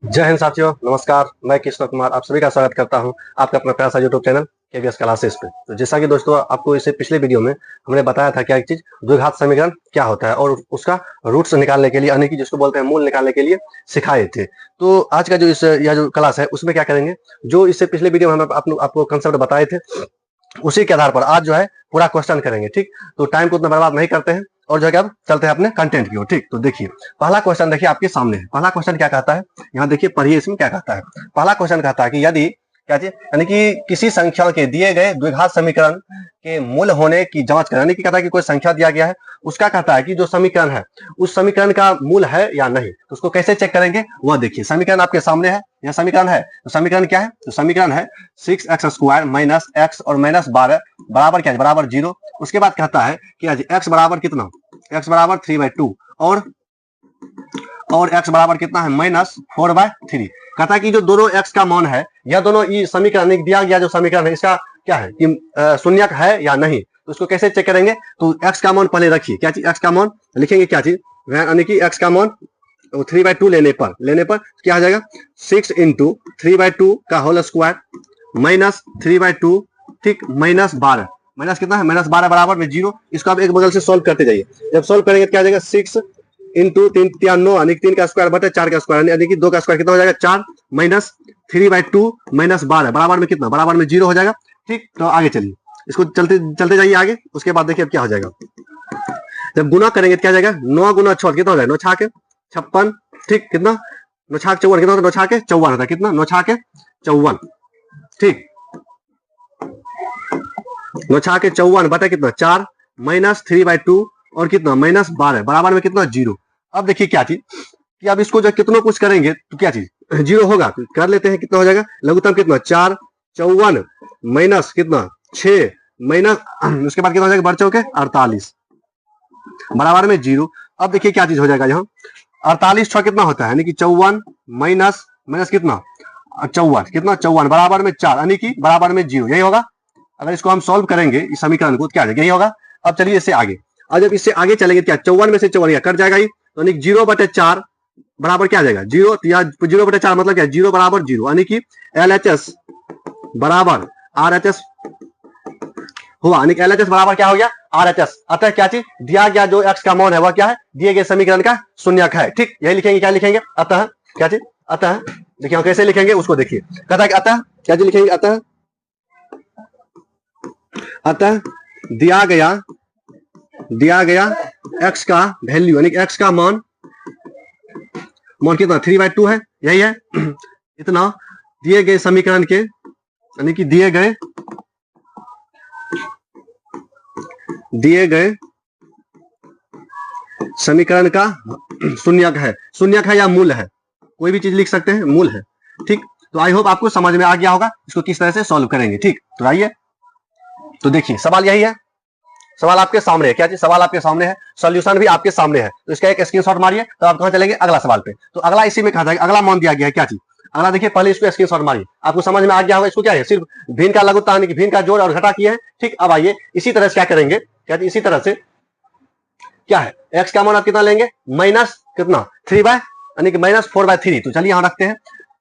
जय हिंद साथियों, नमस्कार। मैं कृष्ण कुमार आप सभी का स्वागत करता हूं आपका अपना प्यारा सा यूट्यूब चैनल केवीएस क्लासेस पे। तो जैसा कि दोस्तों आपको इससे पिछले वीडियो में हमने बताया था क्या एक चीज द्विघात समीकरण क्या होता है और उसका रूट्स निकालने के लिए यानी कि जिसको बोलते हैं मूल निकालने के लिए सिखाए थे। तो आज का जो यह जो क्लास है उसमें क्या करेंगे, जो इससे पिछले वीडियो में हम आपको कंसेप्ट बताए थे उसी के आधार पर आज जो है पूरा क्वेश्चन करेंगे। ठीक, तो टाइम को उतना बर्बाद नहीं करते हैं और जो है अब चलते हैं अपने कंटेंट की ओर। ठीक, तो देखिए पहला क्वेश्चन देखिए आपके सामने है। पहला क्वेश्चन क्या कहता है, यहाँ देखिए पढ़िए इसमें क्या कहता है। पहला क्वेश्चन कहता है कि यदि क्या चीज यानी कि किसी संख्या के दिए गए द्विघात समीकरण के मूल होने की जांच करें, यानी कि कहता है कि कोई संख्या दिया गया है, उसका कहता है कि जो समीकरण है उस समीकरण का मूल है या नहीं। तो उसको कैसे चेक करेंगे वह देखिए। समीकरण आपके सामने है, यह समीकरण है। तो समीकरण क्या है, तो समीकरण है 6x² माइनस x और माइनस 12 बराबर क्या है, बराबर 0। उसके बाद कहता है कि आज x बराबर कितना, x बराबर 3/2 और x बराबर कितना है, -4/3। कहता है कि जो दोनों x का मान है या दोनों ये समीकरण दिया गया जो समीकरण है इसका क्या है कि शून्यक है या नहीं। तो उसको कैसे चेक करेंगे, तो x का मान पहले रखिए। क्या चीज, x का मान लिखेंगे, क्या चीज यानी कि x का मान 3/2 लेने पर क्या आ जाएगा, 6 × 3/2 का होल स्क्वायर माइनस 3/2, ठीक, -12 माइनस कितना है, -12 बराबर में 0। इसको आप एक बगल से सॉल्व करते जाइए। जब सॉल्व करेंगे तो क्या आ जाएगा, 6 × 3 × 9 यानी 3 का स्क्वायर बटे 4 का स्क्वायर यानी कि 2 का स्क्वायर कितना हो जाएगा, 4 माइनस 3/2 माइनस 12 बराबर में कितना, बराबर में 0 हो जाएगा। ठीक, तो आगे चलिए, इसको चलते चलते जाइए आगे। उसके बाद देखिए अब क्या हो जाएगा, जब गुना करेंगे तो क्या जाएगा, 9 × 6 कितना हो जाएगा, 9 छाके 56, ठीक, कितना 9 छाके 54 कितना होता है, 9 छाके 54 होता है, कितना 9 छाके 54, ठीक, 9 छाके 54 बटा कितना 4 माइनस 3/2 और कितना -12 बराबर में कितना 0। अब देखिए क्या चीज कि अब इसको जब कितना कुछ करेंगे तो क्या चीज 0 होगा, तो कर लेते हैं। कितना हो जाएगा, लघुत्तम कितना 4 54 माइनस कितना 6 माइनस उसके बाद कितना हो जाएगा, बढ़ चौके 48 बराबर में 0। अब देखिए क्या चीज हो जाएगा, यहाँ 48 6 कितना होता है, यानी कि 54 माइनस माइनस कितना 54 कितना 54 बराबर में 4 यानी कि बराबर में 0, यही होगा। अगर इसको हम सॉल्व करेंगे इस समीकरण को क्या आ जाएगा, यही होगा। अब चलिए इससे आगे, और जब इससे आगे चलेंगे क्या 54 में से 54 कट जाएगा ही, तो 0/4 बराबर क्या आ जाएगा 0, या 0/4 मतलब क्या 0 बराबर 0 यानी कि LHS बराबर RHS हुआ, यानी कि LHS बराबर क्या हो गया RHS। अतः क्या चीज दिया गया जो x का मान है वह क्या है, दिए गए समीकरण का शून्यक है। ठीक, यही लिखेंगे, क्या लिखेंगे, अतः क्या चीज, अतः देखिए कैसे लिखेंगे उसको देखिए। कहता है कि अतः क्या चीज लिखेंगे, अतः दिया गया x का वैल्यू यानी कि x का मान कितना 3/2 है, यही है इतना दिए गए समीकरण के यानी कि दिए गए समीकरण का शून्यक है या मूल है, कोई भी चीज लिख सकते हैं, मूल है। ठीक, तो आई होप आपको समझ में आ गया होगा इसको किस तरह से सॉल्व करेंगे। ठीक, तो आइए, तो देखिए सवाल यही है, सवाल आपके सामने है। क्या चीज, सवाल आपके सामने है, सॉल्यूशन भी आपके सामने है। तो इसका एक स्क्रीनशॉट मारिए, तो आप कहां चलेंगे, अगला सवाल पे। तो अगला इसी में कहा था, अगला मान दिया गया है, क्या चीज अगला देखिए, पहले इसको स्क्रीनशॉट मारिए, आपको समझ में आ गया होगा। इसको क्या है, सिर्फ भिन्न का लघुत्तम यानी कि भिन्न का जोड़ और घटा किया है। ठीक, अब आइए इसी तरह से क्या करेंगे, क्या इसी तरह से क्या है, एक्स का मान आप कितना लेंगे, माइनस कितना 3 यानी कि -4/3। तो चलिए यहां रखते हैं।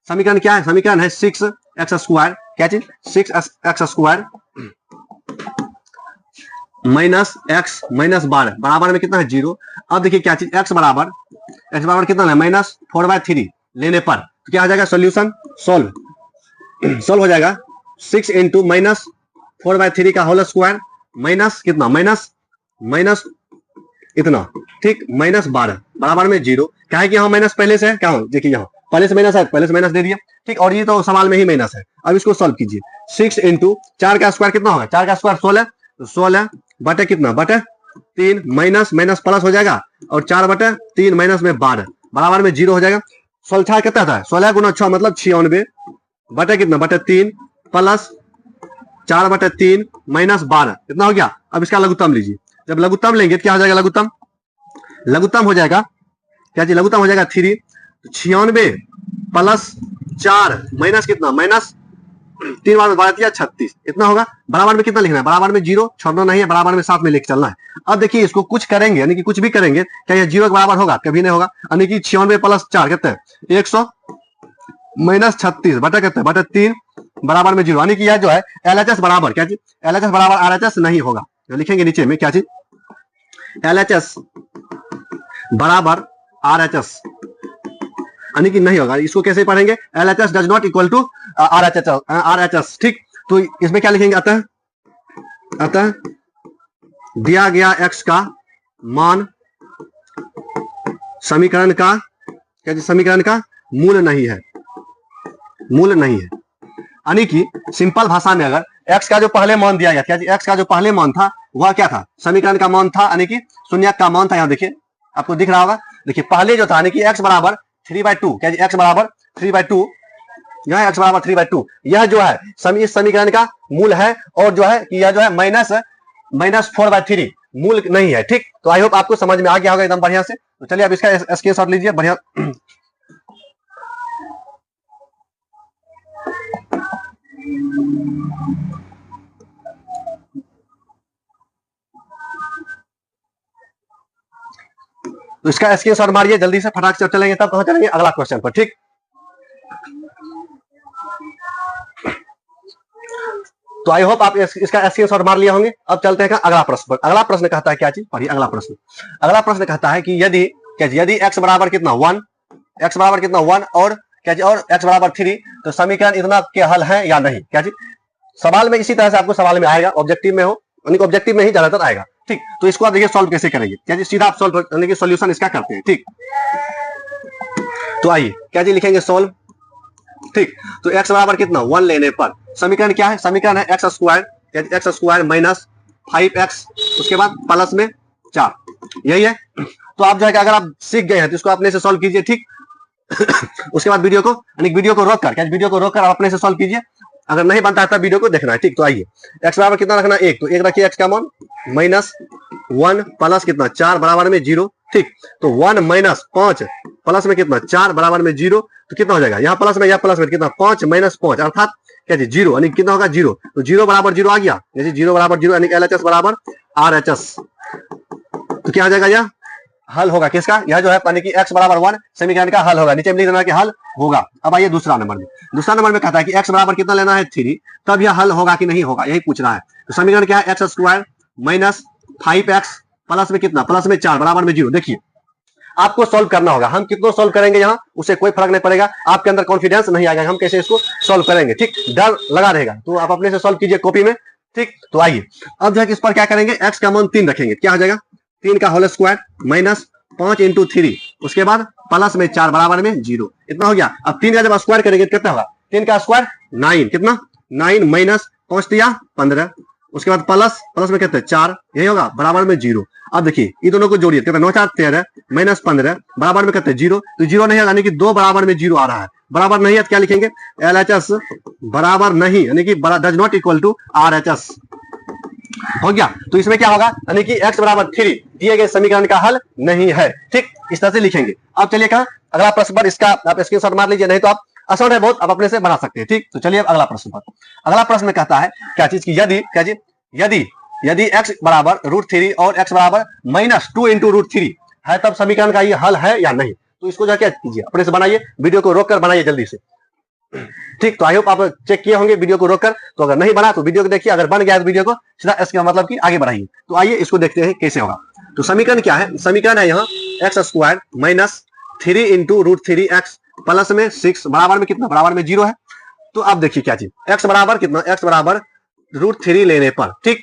समीकरण क्या है, समीकरण है 6x², क्या चीज 6x² माइनस x -12 बराबर में कितना है 0। अब देखिए क्या चीज x बराबर कितना है, -4/3 लेने पर तो क्या आ जाएगा, सोल्यूशन सॉल्व हो जाएगा। 6 × -4/3 का होल स्क्वायर माइनस कितना माइनस इतना, ठीक, -12 बराबर में 0। क्या है कि यहाँ माइनस पहले से है, क्या देखिए यहाँ पहले से माइनस है, पहले से माइनस दे दिया। ठीक, और ये तो सवाल में ही माइनस है। अब इसको सॉल्व कीजिए। 6 × 4 का स्क्वायर कितना होगा, 4 का स्क्वायर 16, तो 16 बटे कितना बटे 3 माइनस प्लस हो जाएगा, और 4/3 माइनस में 12 बराबर में 0 हो जाएगा। 16 कितना था, 16 × 6 मतलब 96 बटे कितना बटे 3 प्लस 4/3 माइनस 12 कितना हो गया। अब इसका लघुत्तम लीजिए, जब लघुत्तम लेंगे क्या हो जाएगा, लघुत्तम हो जाएगा, क्या चीज लघुत्तम हो जाएगा 3, 96 प्लस 4 माइनस कितना माइनस 3 बार में 12 36 इतना होगा। बराबर में कितना लिखना है, बराबर में 0 छोड़ना नहीं है, बराबर में साथ में लेके चलना है। अब देखिए इसको कुछ करेंगे यानी कि कुछ भी करेंगे, क्या यह 0 के बराबर होगा, कभी नहीं होगा। यानी कि 96 प्लस 4 कितना है -36 बटा कितना बटा 3 बराबर में 0, यानी कि यह जो है LHS बराबर क्या चीज, LHS बराबर RHS नहीं होगा। तो लिखेंगे नीचे में क्या चीज, LHS बराबर RHS, यानी कि नहीं होगा। इसको कैसे पढ़ेंगे, LHS does not equal to RHS। ठीक, तो इसमें क्या लिखेंगे, अतः दिया गया x का मान समीकरण का क्या, समीकरण का मूल नहीं है, मूल नहीं है। यानी कि सिंपल भाषा में अगर x का जो पहले मान दिया गया क्या जी, x का जो पहले मान था वह क्या था, समीकरण का मान था, यानी कि शून्यक का मान था। यहाँ देखिए आपको दिख रहा होगा, देखिए पहले जो था यानी कि x बराबर 3/2 क्या जी, x बराबर 3/2, यहाँ x बराबर 3/2, यह जो है इस समीकरण का मूल है, और जो है कि यह जो है -4/3 मूल नहीं है। ठीक, तो आई होप आपको समझ में आ गया होगा एकदम बढ़िया से। तो चलिए अब इसका स्क्रीनशॉट लीजिए बढ़िया। तो इसका स्क्रीनशॉट मारिए जल्दी से, फटाक से चलेंगे, तब कहां चलेंगे, अगला क्वेश्चन पर। ठीक, तो आई होप आप इसका स्क्रीनशॉट मार लिए होंगे। अब चलते हैं अगला प्रश्न पर। अगला प्रश्न कहता है क्या चीज, पढ़िए अगला प्रश्न। अगला प्रश्न कहता है कि यदि x बराबर कितना 1, x बराबर कितना 1 और क्या जी, और x बराबर 3, तो समीकरण इतना के हल है या नहीं। क्या जी, सवाल में इसी तरह से आपको सवाल में आएगा, ऑब्जेक्टिव में हो, यानी ऑब्जेक्टिव में ही ज्यादातर आएगा। ठीक, तो इसको आप देखिए सॉल्व कैसे करेंगे, क्या जी, सीधा आप सॉल्व यानी कि सॉल्यूशन इसका करते हैं। ठीक, तो आइए क्या जी लिखेंगे सॉल्व। ठीक, तो x बराबर कितना 1 लेने पर समीकरण क्या है, समीकरण है x स्क्वायर माइनस 5x, उसके बाद प्लस में 4, यही है। तो आप जो है अगर आप सीख गए हैं तो इसको अपने से सॉल्व कीजिए। ठीक, उसके बाद वीडियो को रोक कर आप अपने से सॉल्व कीजिए। अगर नहीं बनता है तब वीडियो को देखना है। ठीक, तो आइए x बराबर कितना रखना 1, तो 1 रखिए x का मान -1 प्लस कितना 4 बराबर में 0। ठीक, तो 1 - 5 प्लस में कितना 4 बराबर में 0, तो कितना हो जाएगा, यहाँ प्लस में कितना 5 - 5 अर्थात क्या जी 0, यानी कितना होगा 0, तो 0 बराबर 0 आ गया, जैसे 0 बराबर 0 यानी LHS बराबर RHS। तो क्या आ जाएगा, यह हल होगा किसका, यह जो है यानी कि x बराबर 1 समीकरण का हल होगा। नीचे में लिख देना कि हल होगा। अब आइए दूसरा नंबर में कहता है कि x बराबर कितना लेना है 3, तब यह हल होगा कि नहीं होगा, यही पूछ रहा है। तो समीकरण क्या है, x square minus 5x plus में कितना, प्लस में 4 बराबर में 0। देखिए आपको सॉल्व करना होगा, हम कितना सॉल्व करेंगे यहाँ उससे कोई फर्क नहीं पड़ेगा, आपके अंदर कॉन्फिडेंस नहीं आएगा हम कैसे इसको सॉल्व करेंगे। ठीक, डर लगा रहेगा, तो आप अपने से सॉल्व कीजिए कॉपी में। ठीक, तो आइए अब जो है इस पर क्या करेंगे, x का मान 3 रखेंगे, क्या हो जाएगा 3 का होल स्क्वायर माइनस 5 × 3, उसके बाद प्लस में 4 बराबर में 0, इतना हो गया। अब 3 का जब स्क्वायर करेंगे कितना होगा, 3 का स्क्वायर 9, कितना 9 माइनस 5 दिया 15, उसके बाद प्लस में कितना 4, यही होगा बराबर में 0। अब देखिए ये दोनों को जोड़िए, कितना 9 4 13 माइनस 15 बराबर में कितना 0, तो 0 नहीं है, यानी कि 2 बराबर में 0 आ रहा है, बराबर नहीं है तो क्या लिखेंगे LHS बराबर नहीं, यानी कि does not equal to RHS हो गया। तो इसमें क्या होगा, यानी कि x बराबर 3 दिए गए समीकरण का हल नहीं है। ठीक, इस तरह से लिखेंगे। अब चलिए कहा अगला प्रश्न पर, इसका आप स्क्रीनशॉट मार लीजिए, नहीं तो आप आसान है बहुत, आप अपने से बना सकते हैं। ठीक, तो चलिए अगला प्रश्न पर। अगला प्रश्न में कहता है क्या चीज की, यदि x बराबर √3 और x बराबर -2 × √3 है, तब समीकरण का ये हल है या नहीं। तो इसको जो क्या कीजिए अपने से बनाइए, वीडियो को रोक कर बनाइए जल्दी से। ठीक, तो आई होप आप चेक किए होंगे वीडियो को रोककर, तो अगर नहीं बना तो वीडियो को देखिए, अगर बन गया तो वीडियो को सीधा इसका मतलब कि आगे बढ़ाइए। तो आइए इसको देखते हैं कैसे होगा। तो समीकरण क्या है, समीकरण है यहाँ x square minus 3 × √3x plus में 6 बराबर में कितना, बराबर में 0 है। तो आप देखिए क्या चीज, x बराबर कितना, x बराबर √3 लेने पर, ठीक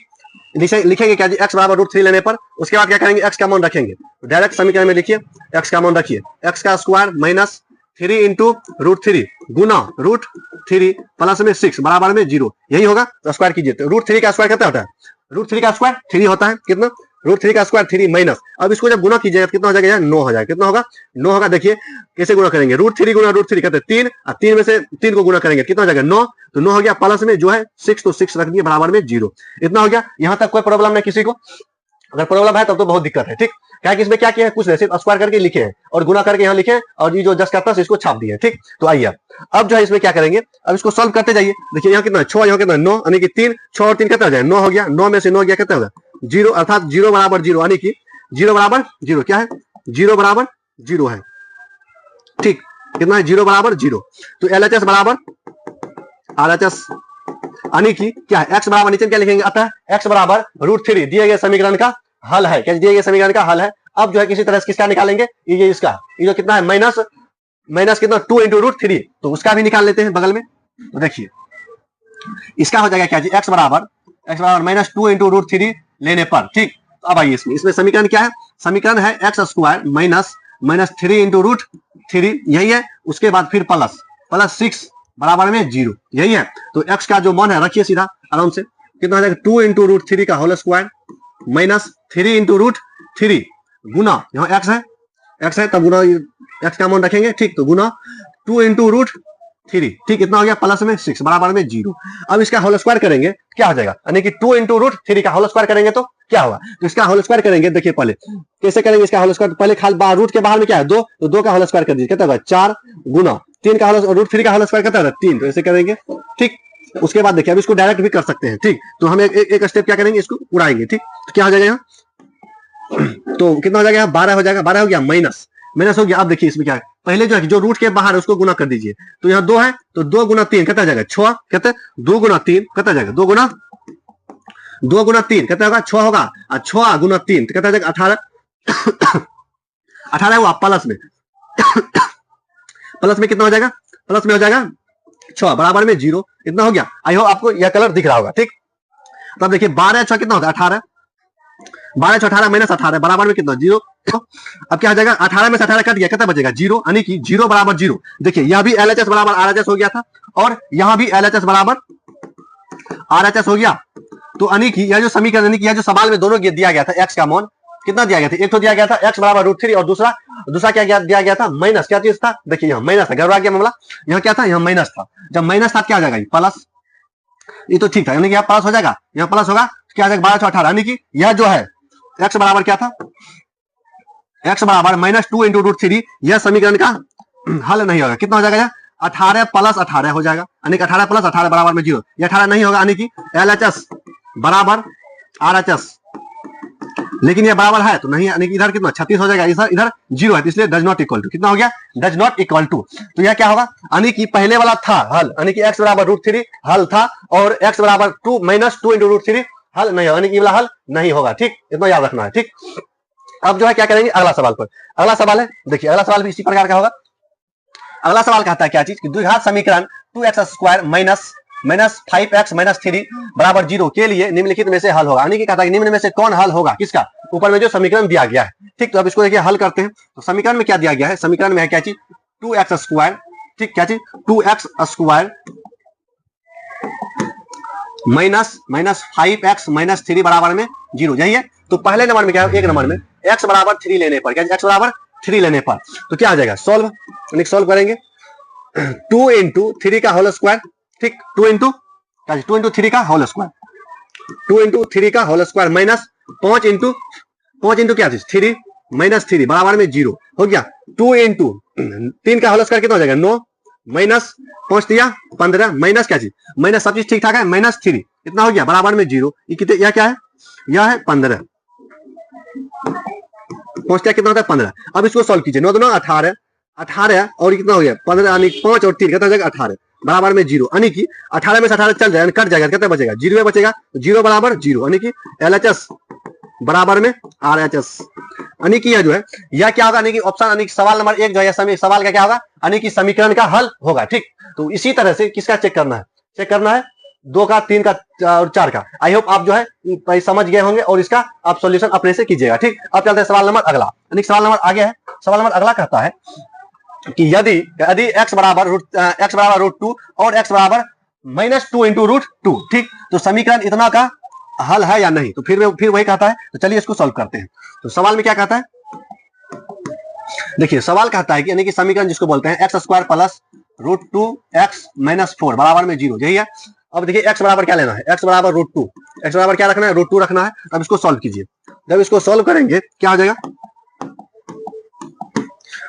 लिखेंगे क्या जी, x बराबर √3 लेने पर, उसके बाद क्या करेंगे x का मान रखेंगे, डायरेक्ट समीकरण में लिखिए x का मान रखिए, x का स्क्वायर माइनस 3 × √3 गुना √3 प्लस में 6 बराबर में 0, यही होगा। तो स्क्वायर कीजिए, तो √3 का स्क्वायर कितना होता है, √3 का स्क्वायर 3 होता है, कितना √3 का स्क्वायर 3 माइनस, अब इसको जब गुना कीजिएगा कितना हो जाएगा, 9 हो जाएगा, कितना होगा 9 होगा। देखिए कैसे गुना करेंगे, √3 गुना √3 कहते हैं 3, और 3 में से 3 को गुना करेंगे कितना हो जाएगा 9, तो 9 हो गया, प्लस में जो है 6, तो 6 रख दिए बराबर में 0, इतना हो गया। यहाँ तक कोई प्रॉब्लम नहीं किसी को, अगर प्रॉब्लम है तब तो बहुत दिक्कत है। ठीक, क्या कि इसमें क्या किया है, कुछ नहीं, सिर्फ स्क्वायर करके लिखे हैं और गुना करके यहाँ लिखे, और ये जो जस्ट करता है इसको छाप दिए। ठीक, तो आइए अब जो है इसमें क्या करेंगे, अब इसको सॉल्व करते जाइए। देखिए यहाँ कितना 6, यहाँ कितना 9, यानी कि 3, 6 और 3 कितना हो जाए 9 हो गया, 9 में से 9 गया कितना होगा 0, अर्थात 0 बराबर 0, यानी कि 0 बराबर 0 क्या है, 0 बराबर 0 है। ठीक, कितना है, 0 बराबर 0। तो LHS बराबर RHS, यानी कि क्या है, x बराबर नीचे क्या लिखेंगे, अतः x बराबर √3 दिए गए समीकरण का हल है। क्या दिए गए समीकरण का हल है। अब जो है किसी तरह से किसका निकालेंगे, ये इसका, ये जो कितना है माइनस कितना 2 × √3, तो उसका भी निकाल लेते हैं बगल में। तो देखिए इसका हो जाएगा क्या जी, x बराबर -2 × √3 लेने पर, ठीक। अब आइए इसमें समीकरण क्या है, समीकरण है x² माइनस 3 × √3, यही है। उसके बाद फिर प्लस 6 बराबर में 0, यही है। तो x का जो मान है रखिए सीधा आराम से, कितना हो जाएगा 2 × √3 का होल स्क्वायर माइनस 3 × √3 गुना, यहाँ x है तब गुना x का मान रखेंगे, ठीक। तो गुना 2 × √3, ठीक, कितना हो गया प्लस में 6 बराबर में 0। अब इसका होल स्क्वायर करेंगे क्या हो जाएगा, यानी कि 2 × √3 का होल स्क्वायर करेंगे तो क्या होगा, तो इसका होल स्क्वायर करेंगे। देखिए पहले कैसे करेंगे इसका होल स्क्वायर, पहले खाली रूट के बाहर में क्या है 2, तो 2 का होल स्क्वायर कर दीजिए, कितना होगा 4 गुना 3 का √3 का होल स्क्वायर कितना होगा 3, तो ऐसे करेंगे, ठीक। उसके बाद देखिए अब इसको डायरेक्ट भी कर सकते हैं, ठीक। तो हम एक स्टेप क्या करेंगे, इसको उड़ाएंगे, ठीक। तो क्या हो जाएगा यहाँ, तो कितना हो जाएगा 12 हो जाएगा, 12 हो गया माइनस हो गया। अब देखिए इसमें क्या है, पहले जो है जो रूट के बाहर उसको गुना कर दीजिए, तो यहाँ 2 है तो 2 गुना 3 कितना जाएगा 6, कहते 2 गुना 3 कितना जाएगा 2 गुना 3 कितना होगा 6 होगा, और 6 गुना 3 तो कितना जाएगा 18 18 हुआ प्लस में कितना हो जाएगा, प्लस में हो जाएगा 6 बराबर में 0, इतना हो गया। आई होप आपको यह कलर दिख रहा होगा, ठीक। तो अब देखिए 12 6 कितना होता है 18, 12 6 18 माइनस 18 बराबर में कितना 0। अब क्या हो जाएगा 18 में से 18 कट गया, कितना बचेगा 0, यानी कि 0 बराबर 0। देखिए यह भी LHS बराबर RHS हो गया था, और यहां भी LHS बराबर RHS हो गया। तो यानी कि यह जो समीकरण, यानी कि यह जो सवाल में दोनों दिया गया था x का मान कितना दिया गया था, एक तो दिया गया था x बराबर √3 और दूसरा क्या दिया गया था माइनस, क्या चीज था, देखिए यहाँ माइनस था, गड़बड़ा गया मामला, यहाँ क्या था, यहाँ माइनस था। जब माइनस था क्या हो जाएगा प्लस, ये तो ठीक था, यानी कि यहाँ प्लस हो जाएगा, यहाँ प्लस होगा क्या आ जाएगा 12 6 18, यानी कि यह जो है x बराबर क्या था, x बराबर -2 × √3, यह समीकरण का हल नहीं होगा। कितना हो जाएगा 18 + 18 हो जाएगा, यानी कि 18 + 18 बराबर में 0, यह 18 नहीं होगा, यानी कि LHS बराबर RHS, लेकिन ये बराबर है तो नहीं, यानी कि इधर कितना 36 हो जाएगा, इधर 0 है, तो इसलिए डज नॉट इक्वल टू, कितना हो गया डज नॉट इक्वल टू। तो यह क्या होगा, यानी कि पहले वाला था हल, यानी कि x बराबर √3 हल था, और x बराबर -2 × √3 हल नहीं होगा, यानी कि वाला हल नहीं होगा, ठीक। इतना याद रखना है, ठीक। अब जो है क्या करेंगे अगला सवाल पर, अगला सवाल है, देखिए अगला सवाल भी इसी प्रकार का होगा। अगला सवाल कहता है क्या चीज, द्विघात समीकरण 2x² माइनस 5x - 3 बराबर 0 के लिए निम्नलिखित में से हल होगा, यानी कि कहता है कि निम्न में से कौन हल होगा, किसका, ऊपर में जो समीकरण दिया गया है, ठीक। तो अब इसको देखिए हल करते हैं। तो समीकरण में क्या दिया गया है, समीकरण में है क्या चीज 2x², ठीक, क्या चीज 2x² माइनस 5x - 3 बराबर में 0, यही है। तो पहले नंबर में क्या है, एक नंबर में x बराबर 3 लेने पर, क्या x बराबर 3 लेने पर, तो क्या आ जाएगा सॉल्व, यानी सॉल्व करेंगे 2 × 3 का होल स्क्वायर, ठीक, 2 × 3 का होल स्क्वायर, 2 × 3 का होल स्क्वायर माइनस 5 × क्या चीज 3 - 3 बराबर में 0 हो गया। 2 × 3 का होल स्क्वायर कितना हो जाएगा 9 माइनस 5 दिया 15 माइनस क्या चीज माइनस, सब चीज ठीक ठाक है, -3 इतना हो गया बराबर में 0। ये कितने, यह क्या है, यह है 15, पहुंचता कितना होता है 15। अब इसको सॉल्व कीजिए, 9 2 18 और कितना हो गया 15, यानी 5 और 3 कितना हो जाएगा 18 बराबर में 0, यानी कि 18 में से 18 चल जाएगा, कट जाएगा, कितना बचेगा 0 में बचेगा, 0 बराबर 0, यानी कि LHS बराबर में RHS, यानी कि यह जो है यह क्या होगा, यानी कि ऑप्शन, यानी कि सवाल नंबर 1 जो है सवाल का क्या होगा, यानी कि समीकरण का हल होगा, ठीक। तो इसी तरह से किसका चेक करना है, 2 का 3 का और 4 का। आई होप आप जो है समझ गए होंगे, और इसका आप सॉल्यूशन अपने से कीजिएगा, ठीक। अब चलते हैं सवाल नंबर अगला, यानी सवाल नंबर आगे है। सवाल नंबर अगला कहता है कि यदि x बराबर √2 और x बराबर -2 × √2, ठीक, तो समीकरण इतना का हल है या नहीं, तो फिर वही कहता है। तो चलिए इसको सॉल्व करते हैं। तो सवाल में क्या कहता है, देखिए सवाल कहता है कि यानी कि समीकरण जिसको बोलते हैं x² + √2x - 4 बराबर में 0, यही है। अब देखिए x बराबर क्या लेना है, x बराबर √2, x बराबर क्या रखना है √2 रखना है। अब इसको सॉल्व कीजिए, जब इसको सॉल्व करेंगे क्या हो जाएगा,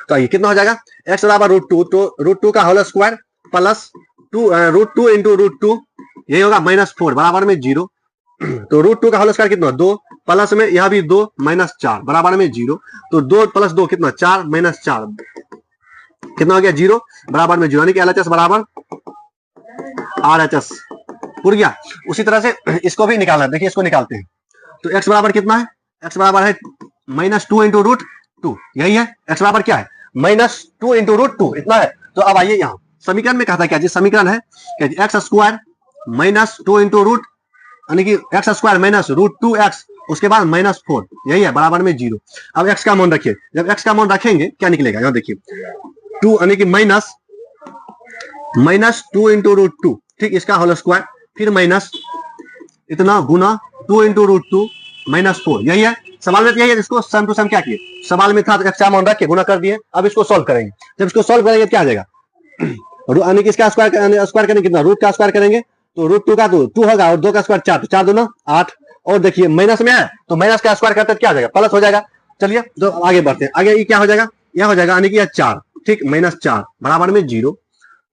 तो ये कितना हो जाएगा x बराबर √2, तो √2 का होल स्क्वायर प्लस √2 × √2, यही होगा -4 बराबर में 0। तो √2 का होल स्क्वायर कितना 2, प्लस में यह भी 2 -4 बराबर में 0, तो 2 + 2 कितना 4 - 4, कितना हो गया 0 बराबर में 0, यानी कि LHS बराबर RHS उड़ गया। उसी तरह से इसको भी निकालना है, देखिए इसको निकालते हैं। तो x बराबर कितना है, x बराबर है -2 इंटू रूट 2, यही है। x बराबर क्या है -2 इंटू रूट 2, इतना है। तो अब आइए यहाँ समीकरण में कहा था क्या जी, समीकरण है एक्स स्क्वायर -2 इंटू रूट, यानी कि x square minus root 2x, उसके बाद -4, यही है बराबर में 0। अब x का मान रखिए, जब x का मान रखेंगे क्या निकलेगा, यहाँ देखिए 2 यानी कि -2 इंटू रूट 2, ठीक, इसका होल स्क्वायर, फिर माइनस इतना गुना 2 इंटू रूट 2 -4, यही है। सवाल में यही है, इसको सम टू सम क्या किए, सवाल में था तो x का मान रख के गुना कर दिए। अब इसको सॉल्व करेंगे, जब इसको सॉल्व करेंगे क्या आ जाएगा, यानी कि इसका स्क्वायर करेंगे कितना, रूट का स्क्वायर करेंगे तो रूट 2 का तो 2 होगा, और 2 का स्क्वायर 4, तो 4 दूना 8, और देखिए माइनस में है तो माइनस का स्क्वायर करते क्या हो जाएगा, प्लस हो जाएगा। चलिए तो आगे बढ़ते हैं, आगे ये क्या हो जाएगा, यह हो जाएगा यानी कि 4, ठीक, -4 बराबर में 0,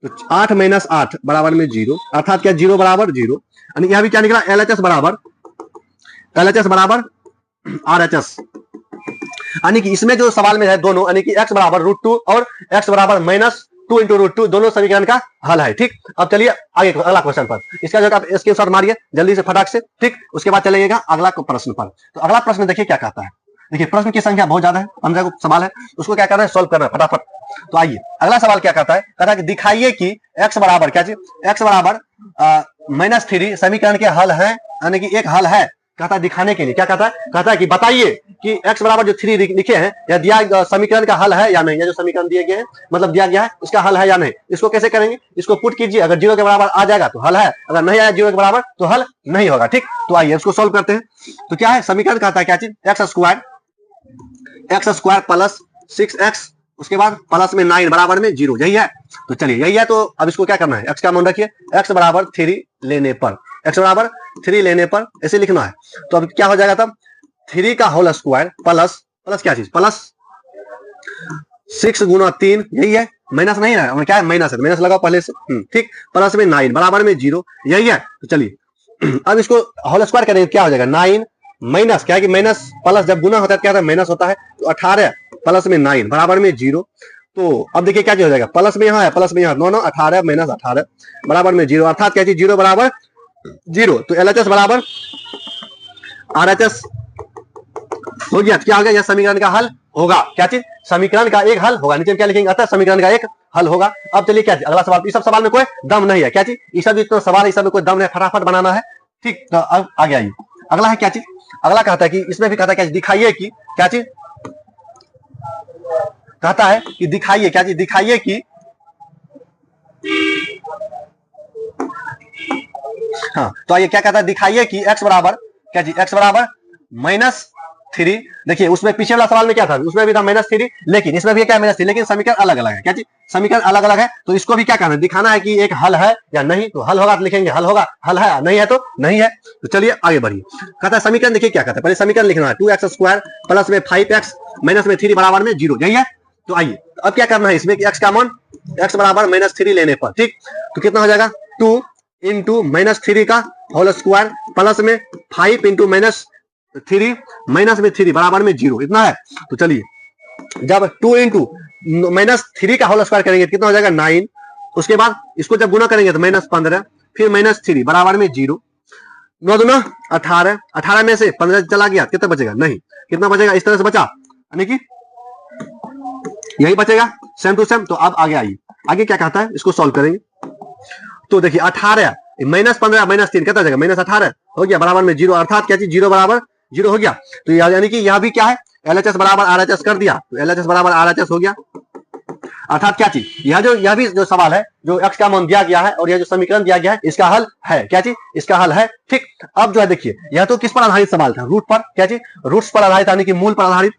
तो 8 - 8 बराबर में 0, अर्थात क्या 0 बराबर 0, यानी यह भी क्या निकला LHS बराबर RHS, यानी कि इसमें जो सवाल में है दोनों, यानी कि x बराबर √2 और x बराबर -2 इंटू रूट 2 दोनों समीकरण का हल है, ठीक। अब चलिए आगे अगला क्वेश्चन पर, इसका जो आप इसके साथ मारिए जल्दी से फटाक से, ठीक, उसके बाद चलेगा अगला प्रश्न पर। तो अगला प्रश्न देखिए क्या कहता है, देखिए प्रश्न की संख्या बहुत ज्यादा है, 15 सवाल है, उसको क्या करना है, सॉल्व करना है फटाफट। तो आइए अगला सवाल क्या कहता है, कहता है कि दिखाइए कि x बराबर क्या चीज, x बराबर -3 समीकरण के हल है, यानी कि एक हल है, कहता है दिखाने के लिए क्या कहता है कि बताइए कि x बराबर जो 3 लिखे हैं या दिया समीकरण का हल है या नहीं, या जो समीकरण दिए गए हैं मतलब दिया गया है उसका हल है या नहीं। इसको कैसे करेंगे, इसको पुट कीजिए, अगर 0 के बराबर आ जाएगा तो हल है, अगर नहीं आया 0 के बराबर तो हल नहीं होगा, ठीक। तो आइए इसको सोल्व करते हैं। तो क्या है समीकरण कहता है क्या चीज, x स्क्वायर प्लस 6x, उसके बाद प्लस में 9 बराबर में 0, यही है। तो चलिए यही है, तो अब इसको क्या करना है, x का मान रखिए, x बराबर 3 लेने पर, x बराबर 3 लेने पर ऐसे लिखना है। तो अब क्या हो जाएगा तब, 3 का होल स्क्वायर प्लस क्या चीज, प्लस 6 गुना 3, यही है, माइनस नहीं है, क्या है माइनस है, माइनस लगाओ पहले से, ठीक, प्लस में 9 बराबर में 0, यही है। तो चलिए अब इसको होल स्क्वायर करेंगे, क्या हो जाएगा 9 माइनस, क्या है कि माइनस प्लस जब गुना होता है क्या होता है, माइनस होता है, तो 18 प्लस में 9 बराबर में 0। तो अब देखिए क्या हो जाएगा, प्लस में यहाँ है, प्लस में यहाँ, 9 18 माइनस 18 बराबर में 0, अर्थात क्या चीज 0 बराबर 0। तो LHS बराबर RHS हो गया, क्या हो गया, यह समीकरण का हल होगा, क्या चीज, समीकरण का एक हल होगा, नीचे क्या लिखेंगे, अतः समीकरण का एक हल होगा। अब चलिए क्या अगला सवाल, इस सब सवाल में कोई दम नहीं है, क्या चीज, इस सब इतना सवाल, इस सब में कोई दम नहीं, फटाफट बनाना है, ठीक। तो अब आगे आइए, अगला है क्या चीज, अगला कहता है कि इसमें भी कहता है क्या दिखाइए कि क्या चीज, कहता है कि दिखाइए क्या चीज, दिखाइए कि हाँ, तो आइए क्या कहता है, दिखाइए कि x बराबर क्या चीज, x बराबर -3, देखिए उसमें पीछे वाला सवाल में क्या था, उसमें भी था -3, लेकिन इसमें भी क्या -3, लेकिन समीकरण अलग अलग है, क्या चीज, समीकरण अलग अलग है। तो इसको भी क्या करना है, दिखाना है कि एक हल है या नहीं, तो हल होगा तो लिखेंगे हल होगा, हल है, नहीं है तो नहीं है। तो चलिए आगे बढ़िए, कहता है समीकरण देखिए क्या कहता है, पहले समीकरण लिखना है, 2x स्क्वायर प्लस में 5x माइनस में 3 बराबर में 0, यही है। तो आइए अब क्या करना है इसमें कि x का मान, x बराबर -3 लेने पर, ठीक, तो कितना हो जाएगा 2 इंटू -3 का होल स्क्वायर प्लस में 5 इंटू -3 माइनस में 3 बराबर में 0, इतना है। तो चलिए जब 2 इंटू -3 का होल स्क्वायर करेंगे कितना हो जाएगा 9, उसके बाद इसको जब गुना करेंगे तो -15, फिर -3 बराबर में 0, 9 दूना 18, 18 में से 15 चला गया, कितना बचेगा, नहीं, कितना बचेगा, इस तरह से बचा, यानी कि यही बचेगा सेम टू सेम। तो अब आगे आइए, आगे क्या कहता है, इसको सॉल्व करेंगे। तो देखिए 18 -15 -3 कितना जाएगा, -18 हो गया बराबर में 0, अर्थात क्या चीज 0 बराबर 0 हो गया। तो यानी कि यह भी क्या है, LHS बराबर RHS कर दिया, तो LHS बराबर RHS हो गया, अर्थात क्या चीज, यह भी जो सवाल है, जो x का मान दिया गया है और यह जो समीकरण दिया गया है इसका हल है, क्या चीज, इसका हल है, ठीक। अब जो है देखिए यह तो किस पर आधारित सवाल था, रूट पर, क्या चीज, रूट्स पर आधारित, यानी कि मूल पर आधारित,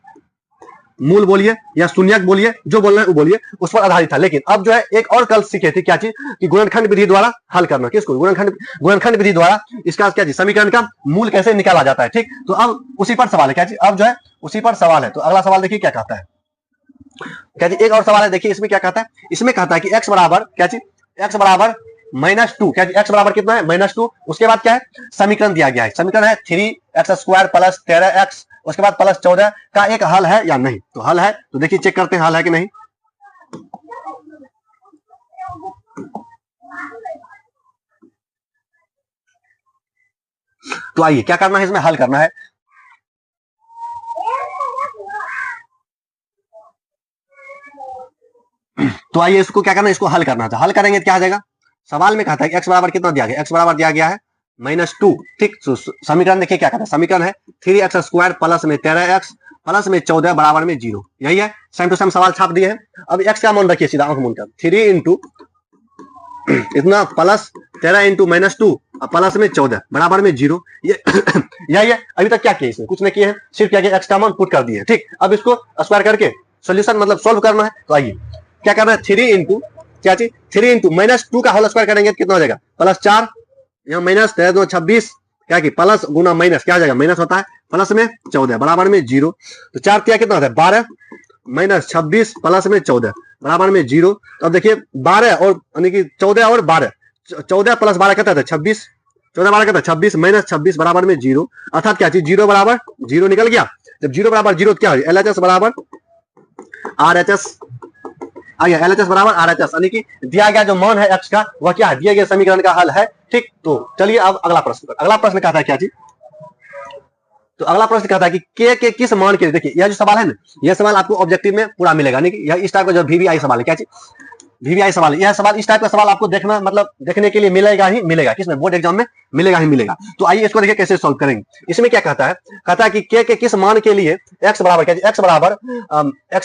मूल बोलिए या शून्यक बोलिए, जो बोलना है वो बोलिए, उस पर आधारित था। लेकिन अब जो है एक और कल सीखे थे क्या चीज, कि गुणनखंड विधि द्वारा हल करना, किसको, गुणनखंड विधि द्वारा इसका क्या चीज, समीकरण का मूल कैसे निकाला जाता है, ठीक। तो अब उसी पर सवाल है, क्या चीज, अब जो है उसी पर सवाल है। तो अगला सवाल देखिए क्या कहता है, क्या चीज, एक और सवाल है, देखिए इसमें क्या कहता है, इसमें कहता है कि x बराबर क्या चीज, x बराबर -2, क्या x बराबर कितना है -2, उसके बाद क्या है, समीकरण दिया गया है, समीकरण है 3x स्क्वायर प्लस 13x, उसके बाद प्लस 14 का एक हल है या नहीं। तो हल है, तो देखिए चेक करते हैं हल है कि नहीं। तो आइए क्या करना है, इसमें हल करना है। तो आइए इसको क्या करना है, इसको हल करना था। हल करेंगे तो क्या आ जाएगा, सवाल में कहता है एक्स बराबर कितना दिया गया, एक्स बराबर दिया गया है -2। ठीक, समीकरण देखिए क्या कहता है, समीकरण है 3x² प्लस में 13x प्लस में 14 बराबर में 0। यही है, सेम टू सेम सवाल छाप दिए हैं। अब एक्स का मान रखिए सीधा आंख मूंद कर, 3 इंटू इतना प्लस 13 इंटू -2 प्लस में 14 बराबर में 0। ये यही है। अभी तक क्या किया, इसमें कुछ नहीं किया है, सिर्फ क्या किया, एक्स का मान पुट कर दिए। ठीक, अब इसको स्क्वायर करके सोल्यूशन मतलब सोल्व करना है। तो आइए क्या करना है, 3 इंटू क्या चीज, 3 इंटू -2 का होल स्क्वायर करेंगे तो कितना हो जाएगा, +4, यहाँ माइनस 13 26, क्या की प्लस गुना माइनस क्या हो जाएगा, माइनस होता है, प्लस में 14 बराबर में 0। तो 4 क्या कितना होता है 12 -26 प्लस में 14 बराबर में 0। तो अब देखिए 12 और यानी कि 14 और 12, 14 प्लस 12 कितना था 26, 14 12 कितना 26 -26 बराबर में 0। अर्थात क्या चीज 0 बराबर 0 निकल गया। जब 0 बराबर 0 क्या हो, LHS बराबर RHS आ गया, LHS बराबर RHS, यानी कि दिया गया जो मान है x का वह क्या है, दिए गए समीकरण का हल है। ठीक, तो चलिए अब अगला प्रश्न। अगला प्रश्न कहता है क्या चीज, तो अगला प्रश्न कहता है कि के किस मान के लिए, देखिए यह जो सवाल है ना, यह सवाल आपको ऑब्जेक्टिव में पूरा मिलेगा, नहीं कि यह इस टाइप का जो VVI सवाल है, क्या चीज VVI सवाल, यह सवाल इस टाइप का सवाल आपको देखना मतलब देखने के लिए मिलेगा ही मिलेगा, किसमें, बोर्ड एग्जाम में मिलेगा ही मिलेगा। तो आइए इसको देखिए कैसे सॉल्व करेंगे। इसमें क्या कहता है, कहता है कि के किस मान के लिए x बराबर क्या, x